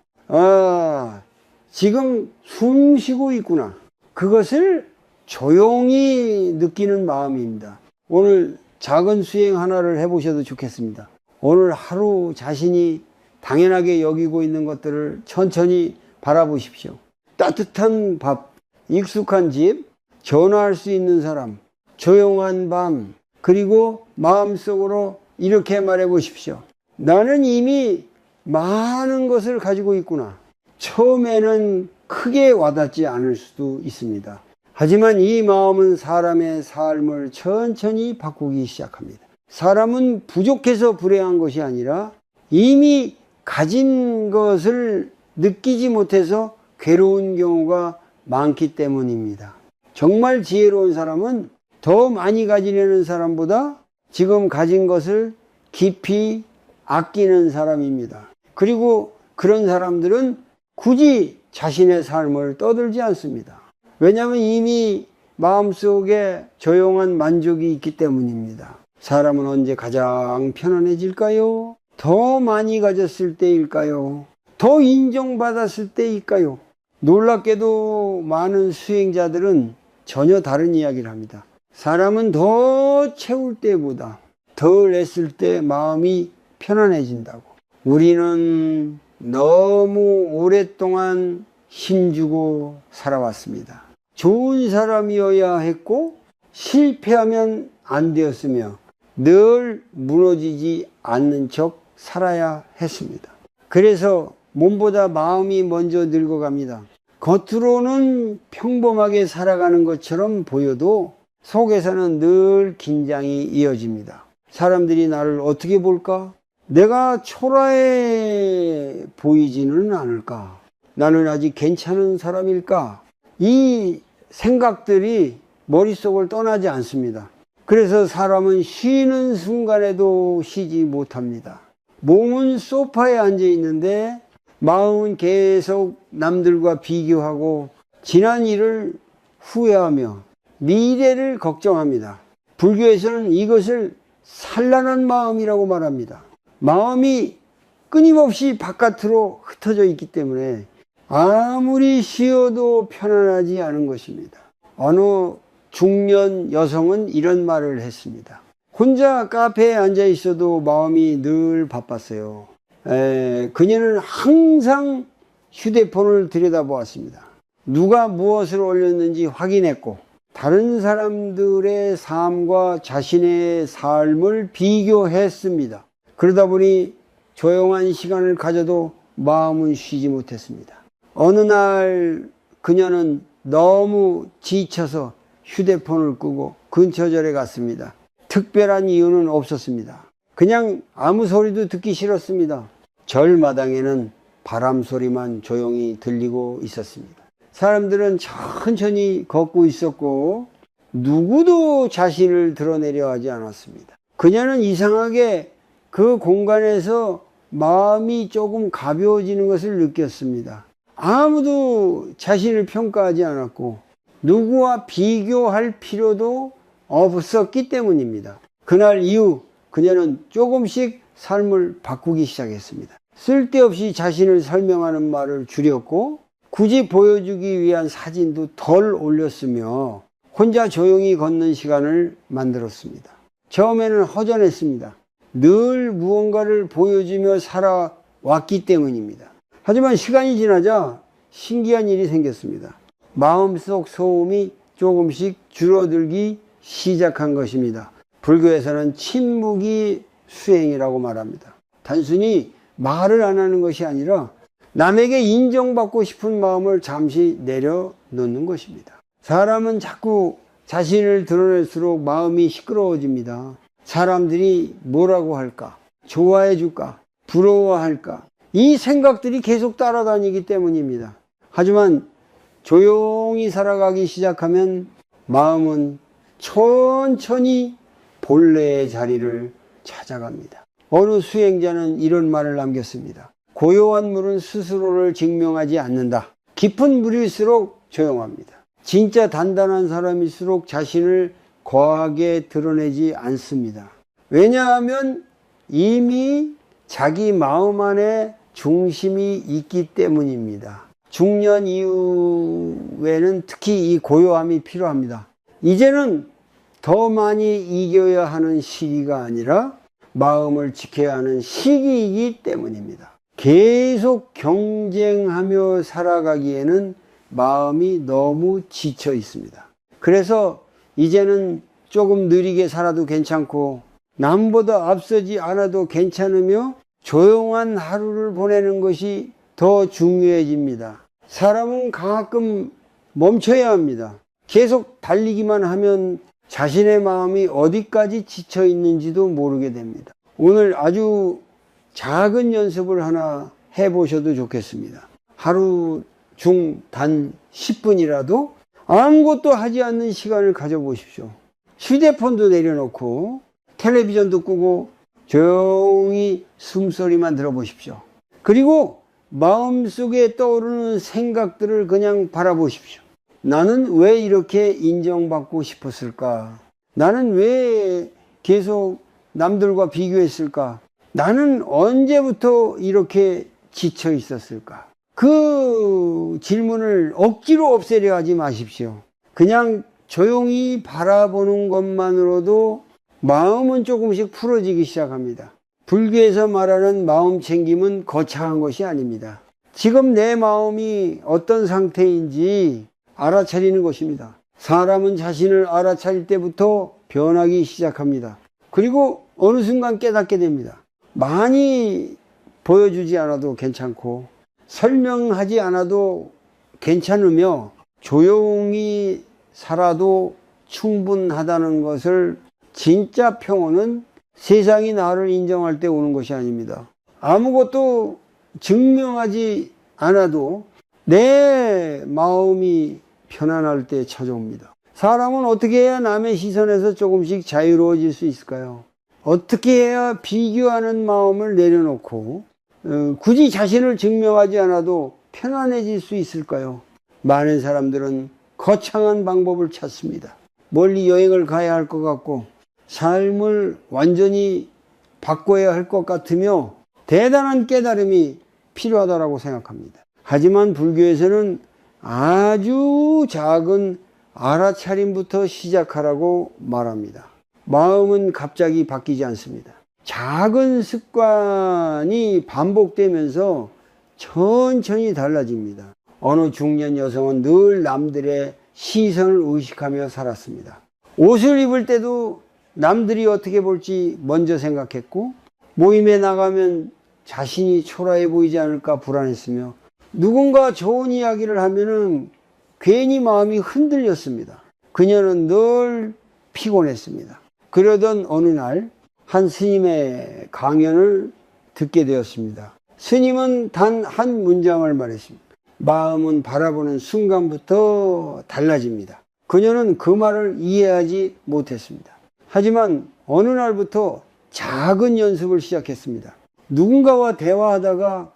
지금 숨 쉬고 있구나. 그것을 조용히 느끼는 마음입니다. 오늘 작은 수행 하나를 해보셔도 좋겠습니다. 오늘 하루 자신이 당연하게 여기고 있는 것들을 천천히 바라보십시오. 따뜻한 밥, 익숙한 집, 전화할 수 있는 사람, 조용한 밤, 그리고 마음속으로 이렇게 말해 보십시오. 나는 이미 많은 것을 가지고 있구나. 처음에는 크게 와닿지 않을 수도 있습니다. 하지만 이 마음은 사람의 삶을 천천히 바꾸기 시작합니다. 사람은 부족해서 불행한 것이 아니라 이미 가진 것을 느끼지 못해서 괴로운 경우가 많기 때문입니다. 정말 지혜로운 사람은 더 많이 가지려는 사람보다 지금 가진 것을 깊이 아끼는 사람입니다. 그리고 그런 사람들은 굳이 자신의 삶을 떠들지 않습니다. 왜냐하면 이미 마음속에 조용한 만족이 있기 때문입니다. 사람은 언제 가장 편안해질까요? 더 많이 가졌을 때일까요? 더 인정받았을 때일까요? 놀랍게도 많은 수행자들은 전혀 다른 이야기를 합니다. 사람은 더 채울 때보다 덜 했을 때 마음이 편안해진다고. 우리는 너무 오랫동안 힘주고 살아왔습니다. 좋은 사람이어야 했고 실패하면 안 되었으며 늘 무너지지 않는 척 살아야 했습니다. 그래서 몸보다 마음이 먼저 늙어갑니다. 겉으로는 평범하게 살아가는 것처럼 보여도 속에서는 늘 긴장이 이어집니다. 사람들이 나를 어떻게 볼까? 내가 초라해 보이지는 않을까? 나는 아직 괜찮은 사람일까? 이 생각들이 머릿속을 떠나지 않습니다. 그래서 사람은 쉬는 순간에도 쉬지 못합니다. 몸은 소파에 앉아 있는데 마음은 계속 남들과 비교하고 지난 일을 후회하며 미래를 걱정합니다. 불교에서는 이것을 산란한 마음이라고 말합니다. 마음이 끊임없이 바깥으로 흩어져 있기 때문에 아무리 쉬어도 편안하지 않은 것입니다. 어느 중년 여성은 이런 말을 했습니다. 혼자 카페에 앉아 있어도 마음이 늘 바빴어요. 그녀는 항상 휴대폰을 들여다보았습니다. 누가 무엇을 올렸는지 확인했고 다른 사람들의 삶과 자신의 삶을 비교했습니다. 그러다 보니 조용한 시간을 가져도 마음은 쉬지 못했습니다. 어느 날 그녀는 너무 지쳐서 휴대폰을 끄고 근처절에 갔습니다. 특별한 이유는 없었습니다. 그냥 아무 소리도 듣기 싫었습니다. 절마당에는 바람 소리만 조용히 들리고 있었습니다. 사람들은 천천히 걷고 있었고 누구도 자신을 드러내려 하지 않았습니다. 그녀는 이상하게 그 공간에서 마음이 조금 가벼워지는 것을 느꼈습니다. 아무도 자신을 평가하지 않았고 누구와 비교할 필요도 없었기 때문입니다. 그날 이후 그녀는 조금씩 삶을 바꾸기 시작했습니다. 쓸데없이 자신을 설명하는 말을 줄였고 굳이 보여주기 위한 사진도 덜 올렸으며 혼자 조용히 걷는 시간을 만들었습니다. 처음에는 허전했습니다. 늘 무언가를 보여주며 살아왔기 때문입니다. 하지만 시간이 지나자 신기한 일이 생겼습니다. 마음속 소음이 조금씩 줄어들기 시작한 것입니다. 불교에서는 침묵이 수행이라고 말합니다. 단순히 말을 안 하는 것이 아니라 남에게 인정받고 싶은 마음을 잠시 내려놓는 것입니다. 사람은 자꾸 자신을 드러낼수록 마음이 시끄러워집니다. 사람들이 뭐라고 할까? 좋아해 줄까? 부러워할까? 이 생각들이 계속 따라다니기 때문입니다. 하지만 조용히 살아가기 시작하면 마음은 천천히 본래의 자리를 찾아갑니다. 어느 수행자는 이런 말을 남겼습니다. 고요한 물은 스스로를 증명하지 않는다. 깊은 물일수록 조용합니다. 진짜 단단한 사람일수록 자신을 거하게 드러내지 않습니다. 왜냐하면 이미 자기 마음 안에 중심이 있기 때문입니다. 중년 이후에는 특히 이 고요함이 필요합니다. 이제는 더 많이 이겨야 하는 시기가 아니라 마음을 지켜야 하는 시기이기 때문입니다. 계속 경쟁하며 살아가기에는 마음이 너무 지쳐 있습니다. 그래서 이제는 조금 느리게 살아도 괜찮고 남보다 앞서지 않아도 괜찮으며 조용한 하루를 보내는 것이 더 중요해집니다. 사람은 가끔 멈춰야 합니다. 계속 달리기만 하면 자신의 마음이 어디까지 지쳐 있는지도 모르게 됩니다. 오늘 아주 작은 연습을 하나 해보셔도 좋겠습니다. 하루 중 단 10분이라도 아무것도 하지 않는 시간을 가져보십시오. 휴대폰도 내려놓고 텔레비전도 끄고 조용히 숨소리만 들어보십시오. 그리고 마음속에 떠오르는 생각들을 그냥 바라보십시오. 나는 왜 이렇게 인정받고 싶었을까? 나는 왜 계속 남들과 비교했을까? 나는 언제부터 이렇게 지쳐 있었을까? 그 질문을 억지로 없애려 하지 마십시오. 그냥 조용히 바라보는 것만으로도 마음은 조금씩 풀어지기 시작합니다. 불교에서 말하는 마음 챙김은 거창한 것이 아닙니다. 지금 내 마음이 어떤 상태인지 알아차리는 것입니다. 사람은 자신을 알아차릴 때부터 변하기 시작합니다. 그리고 어느 순간 깨닫게 됩니다. 많이 보여주지 않아도 괜찮고 설명하지 않아도 괜찮으며 조용히 살아도 충분하다는 것을 진짜 평온은 세상이 나를 인정할 때 오는 것이 아닙니다. 아무것도 증명하지 않아도 내 마음이 편안할 때 찾아옵니다. 사람은 어떻게 해야 남의 시선에서 조금씩 자유로워질 수 있을까요? 어떻게 해야 비교하는 마음을 내려놓고 굳이 자신을 증명하지 않아도 편안해질 수 있을까요? 많은 사람들은 거창한 방법을 찾습니다. 멀리 여행을 가야 할 것 같고 삶을 완전히 바꿔야 할 것 같으며 대단한 깨달음이 필요하다고 생각합니다. 하지만 불교에서는 아주 작은 알아차림부터 시작하라고 말합니다. 마음은 갑자기 바뀌지 않습니다. 작은 습관이 반복되면서 천천히 달라집니다. 어느 중년 여성은 늘 남들의 시선을 의식하며 살았습니다. 옷을 입을 때도 남들이 어떻게 볼지 먼저 생각했고, 모임에 나가면 자신이 초라해 보이지 않을까 불안했으며, 누군가 좋은 이야기를 하면은 괜히 마음이 흔들렸습니다. 그녀는 늘 피곤했습니다. 그러던 어느 날 한 스님의 강연을 듣게 되었습니다. 스님은 단 한 문장을 말했습니다. 마음은 바라보는 순간부터 달라집니다. 그녀는 그 말을 이해하지 못했습니다. 하지만 어느 날부터 작은 연습을 시작했습니다. 누군가와 대화하다가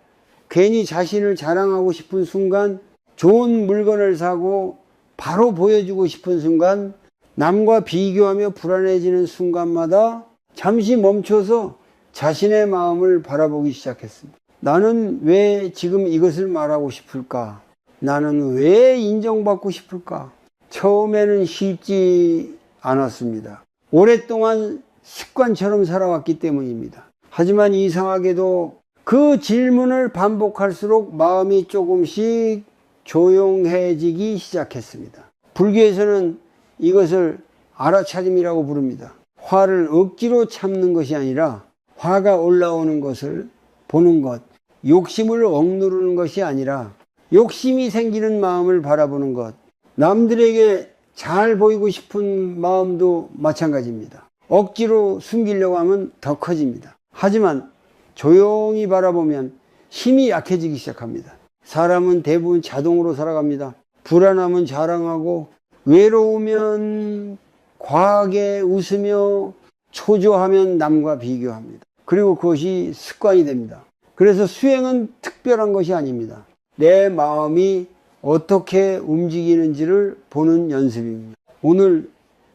괜히 자신을 자랑하고 싶은 순간, 좋은 물건을 사고 바로 보여주고 싶은 순간, 남과 비교하며 불안해지는 순간마다 잠시 멈춰서 자신의 마음을 바라보기 시작했습니다. 나는 왜 지금 이것을 말하고 싶을까? 나는 왜 인정받고 싶을까? 처음에는 쉽지 않았습니다. 오랫동안 습관처럼 살아왔기 때문입니다. 하지만 이상하게도 그 질문을 반복할수록 마음이 조금씩 조용해지기 시작했습니다. 불교에서는 이것을 알아차림이라고 부릅니다. 화를 억지로 참는 것이 아니라 화가 올라오는 것을 보는 것, 욕심을 억누르는 것이 아니라 욕심이 생기는 마음을 바라보는 것, 남들에게 잘 보이고 싶은 마음도 마찬가지입니다. 억지로 숨기려고 하면 더 커집니다. 하지만 조용히 바라보면 힘이 약해지기 시작합니다. 사람은 대부분 자동으로 살아갑니다. 불안하면 자랑하고, 외로우면 과하게 웃으며, 초조하면 남과 비교합니다. 그리고 그것이 습관이 됩니다. 그래서 수행은 특별한 것이 아닙니다. 내 마음이 어떻게 움직이는지를 보는 연습입니다. 오늘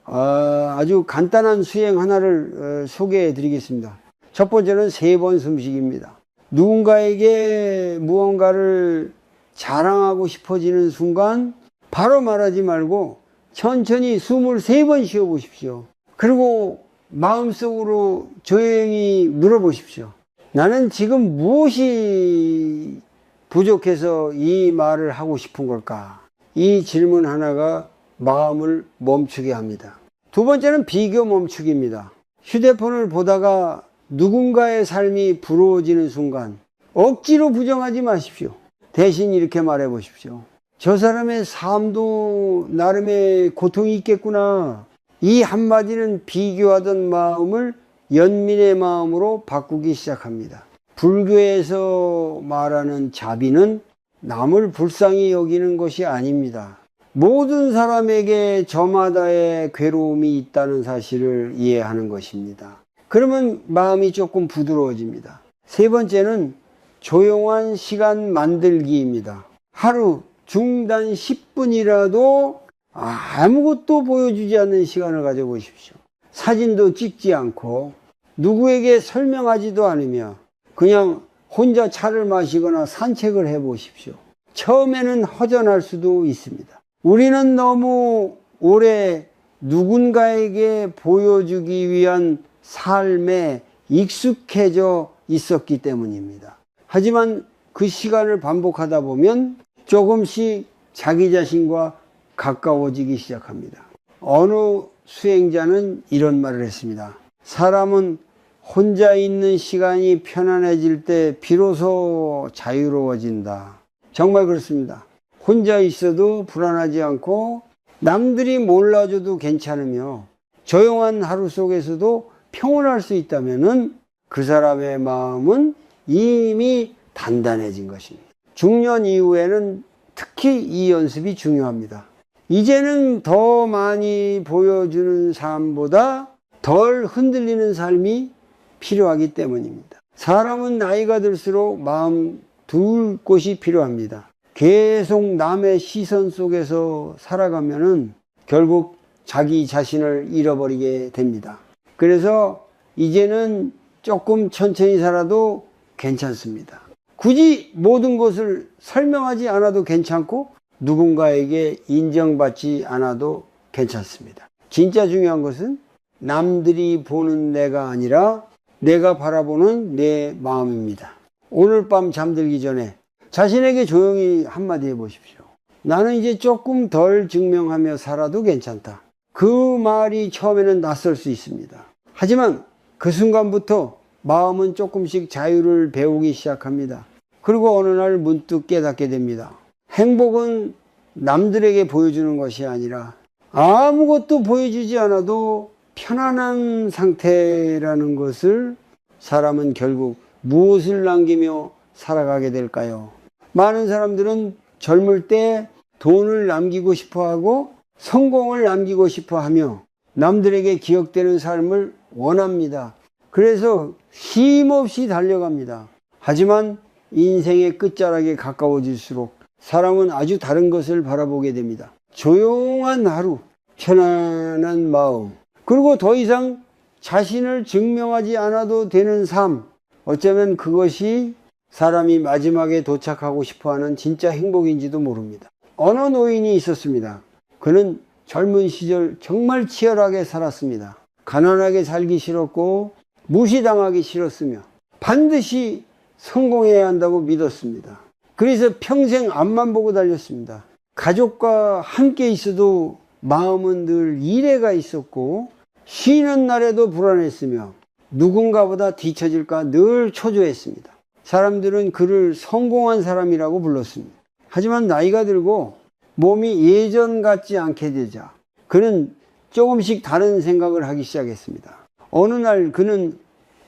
아주 간단한 수행 하나를 소개해 드리겠습니다. 첫 번째는 3번 숨쉬기입니다. 누군가에게 무언가를 자랑하고 싶어지는 순간 바로 말하지 말고 천천히 숨을 3번 쉬어 보십시오. 그리고 마음속으로 조용히 물어보십시오. 나는 지금 무엇이 부족해서 이 말을 하고 싶은 걸까? 이 질문 하나가 마음을 멈추게 합니다. 두 번째는 비교 멈추기입니다. 휴대폰을 보다가 누군가의 삶이 부러워지는 순간 억지로 부정하지 마십시오. 대신 이렇게 말해 보십시오. 저 사람의 삶도 나름의 고통이 있겠구나. 이 한마디는 비교하던 마음을 연민의 마음으로 바꾸기 시작합니다. 불교에서 말하는 자비는 남을 불쌍히 여기는 것이 아닙니다. 모든 사람에게 저마다의 괴로움이 있다는 사실을 이해하는 것입니다. 그러면 마음이 조금 부드러워집니다. 세 번째는 조용한 시간 만들기입니다. 하루 중단 10분이라도 아무것도 보여주지 않는 시간을 가져보십시오. 사진도 찍지 않고 누구에게 설명하지도 않으며 그냥 혼자 차를 마시거나 산책을 해보십시오. 처음에는 허전할 수도 있습니다. 우리는 너무 오래 누군가에게 보여주기 위한 삶에 익숙해져 있었기 때문입니다. 하지만 그 시간을 반복하다 보면 조금씩 자기 자신과 가까워지기 시작합니다. 어느 수행자는 이런 말을 했습니다. 사람은 혼자 있는 시간이 편안해질 때 비로소 자유로워진다. 정말 그렇습니다. 혼자 있어도 불안하지 않고 남들이 몰라줘도 괜찮으며 조용한 하루 속에서도 평온할 수 있다면은 그 사람의 마음은 이미 단단해진 것입니다. 중년 이후에는 특히 이 연습이 중요합니다. 이제는 더 많이 보여주는 삶보다 덜 흔들리는 삶이 필요하기 때문입니다. 사람은 나이가 들수록 마음 둘 곳이 필요합니다. 계속 남의 시선 속에서 살아가면은 결국 자기 자신을 잃어버리게 됩니다. 그래서 이제는 조금 천천히 살아도 괜찮습니다. 굳이 모든 것을 설명하지 않아도 괜찮고 누군가에게 인정받지 않아도 괜찮습니다. 진짜 중요한 것은 남들이 보는 내가 아니라 내가 바라보는 내 마음입니다. 오늘 밤 잠들기 전에 자신에게 조용히 한마디 해보십시오. 나는 이제 조금 덜 증명하며 살아도 괜찮다. 그 말이 처음에는 낯설 수 있습니다. 하지만 그 순간부터 마음은 조금씩 자유를 배우기 시작합니다. 그리고 어느 날 문득 깨닫게 됩니다. 행복은 남들에게 보여주는 것이 아니라 아무것도 보여주지 않아도 편안한 상태라는 것을 사람은 결국 무엇을 남기며 살아가게 될까요? 많은 사람들은 젊을 때 돈을 남기고 싶어 하고 성공을 남기고 싶어 하며 남들에게 기억되는 삶을 원합니다. 그래서 힘없이 달려갑니다. 하지만 인생의 끝자락에 가까워질수록 사람은 아주 다른 것을 바라보게 됩니다. 조용한 하루, 편안한 마음, 그리고 더 이상 자신을 증명하지 않아도 되는 삶. 어쩌면 그것이 사람이 마지막에 도착하고 싶어하는 진짜 행복인지도 모릅니다. 어느 노인이 있었습니다. 그는 젊은 시절 정말 치열하게 살았습니다. 가난하게 살기 싫었고 무시당하기 싫었으며 반드시 성공해야 한다고 믿었습니다. 그래서 평생 앞만 보고 달렸습니다. 가족과 함께 있어도 마음은 늘 일에가 있었고 쉬는 날에도 불안했으며 누군가보다 뒤처질까 늘 초조했습니다. 사람들은 그를 성공한 사람이라고 불렀습니다. 하지만 나이가 들고 몸이 예전 같지 않게 되자 그는 조금씩 다른 생각을 하기 시작했습니다. 어느 날 그는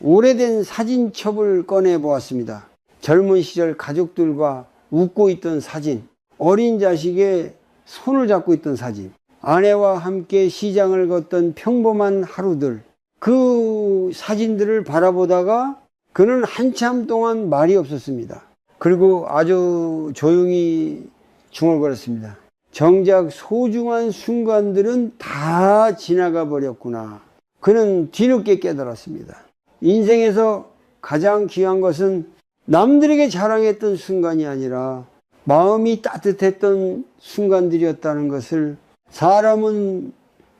오래된 사진첩을 꺼내 보았습니다. 젊은 시절 가족들과 웃고 있던 사진, 어린 자식의 손을 잡고 있던 사진, 아내와 함께 시장을 걷던 평범한 하루들, 그 사진들을 바라보다가 그는 한참 동안 말이 없었습니다. 그리고 아주 조용히 중얼거렸습니다. 정작 소중한 순간들은 다 지나가 버렸구나. 그는 뒤늦게 깨달았습니다. 인생에서 가장 귀한 것은 남들에게 자랑했던 순간이 아니라 마음이 따뜻했던 순간들이었다는 것을, 사람은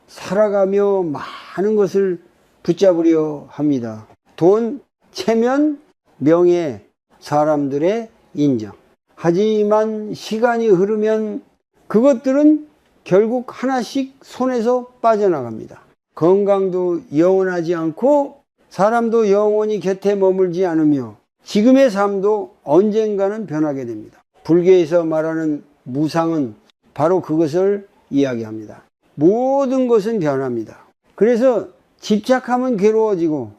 살아가며 많은 것을 붙잡으려 합니다. 돈, 체면, 명예, 사람들의 인정. 하지만 시간이 흐르면 그것들은 결국 하나씩 손에서 빠져나갑니다. 건강도 영원하지 않고 사람도 영원히 곁에 머물지 않으며 지금의 삶도 언젠가는 변하게 됩니다. 불교에서 말하는 무상은 바로 그것을 이야기합니다. 모든 것은 변합니다. 그래서 집착하면 괴로워지고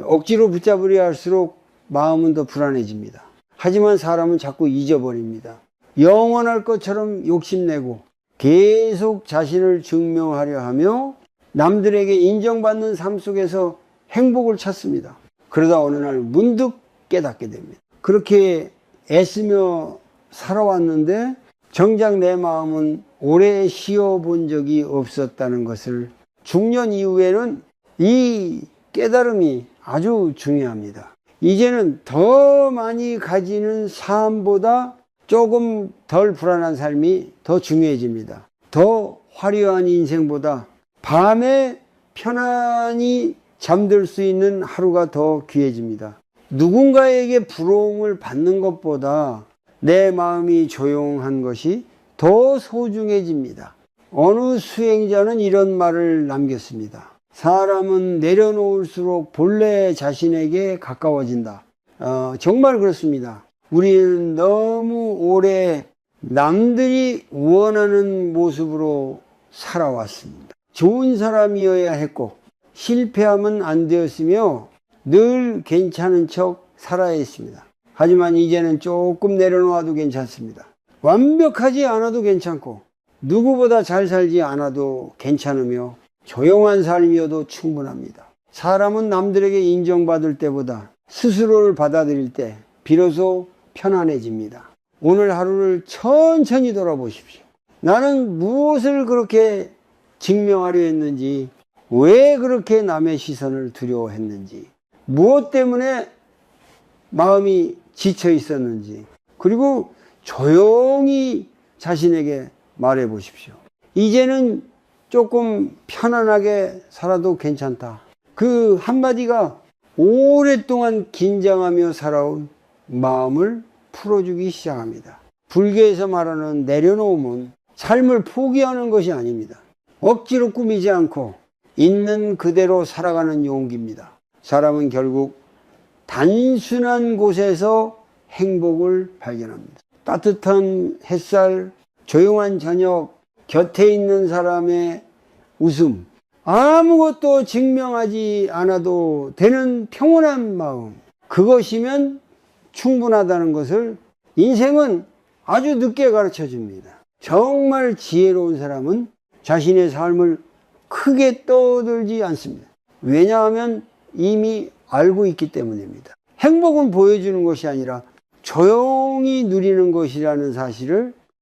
억지로 붙잡으려 할수록 마음은 더 불안해집니다. 하지만 사람은 자꾸 잊어버립니다. 영원할 것처럼 욕심내고 계속 자신을 증명하려 하며 남들에게 인정받는 삶 속에서 행복을 찾습니다. 그러다 어느 날 문득 깨닫게 됩니다. 그렇게 애쓰며 살아왔는데 정작 내 마음은 오래 쉬어본 적이 없었다는 것을, 중년 이후에는 이 깨달음이 아주 중요합니다. 이제는 더 많이 가지는 삶보다 조금 덜 불안한 삶이 더 중요해집니다. 더 화려한 인생보다 밤에 편안히 잠들 수 있는 하루가 더 귀해집니다. 누군가에게 부러움을 받는 것보다 내 마음이 조용한 것이 더 소중해집니다. 어느 수행자는 이런 말을 남겼습니다. 사람은 내려놓을수록 본래 자신에게 가까워진다. 정말 그렇습니다. 우리는 너무 오래 남들이 원하는 모습으로 살아왔습니다. 좋은 사람이어야 했고 실패하면 안 되었으며 늘 괜찮은 척 살아야 했습니다. 하지만 이제는 조금 내려놓아도 괜찮습니다. 완벽하지 않아도 괜찮고 누구보다 잘 살지 않아도 괜찮으며 조용한 삶이어도 충분합니다. 사람은 남들에게 인정받을 때보다 스스로를 받아들일 때 비로소 편안해집니다. 오늘 하루를 천천히 돌아보십시오. 나는 무엇을 그렇게 증명하려 했는지, 왜 그렇게 남의 시선을 두려워했는지, 무엇 때문에 마음이 지쳐 있었는지, 그리고 조용히 자신에게 말해 보십시오. 이제는 조금 편안하게 살아도 괜찮다. 그 한마디가 오랫동안 긴장하며 살아온 마음을 풀어주기 시작합니다. 불교에서 말하는 내려놓음은 삶을 포기하는 것이 아닙니다. 억지로 꾸미지 않고 있는 그대로 살아가는 용기입니다. 사람은 결국 단순한 곳에서 행복을 발견합니다. 따뜻한 햇살, 조용한 저녁, 곁에 있는 사람의 웃음, 아무것도 증명하지 않아도 되는 평온한 마음, 그것이면 충분하다는 것을 인생은 아주 늦게 가르쳐 줍니다. 정말 지혜로운 사람은 자신의 삶을 크게 떠들지 않습니다. 왜냐하면 이미 알고 있기 때문입니다. 행복은 보여주는 것이 아니라 조용히 누리는 것이라는 사실을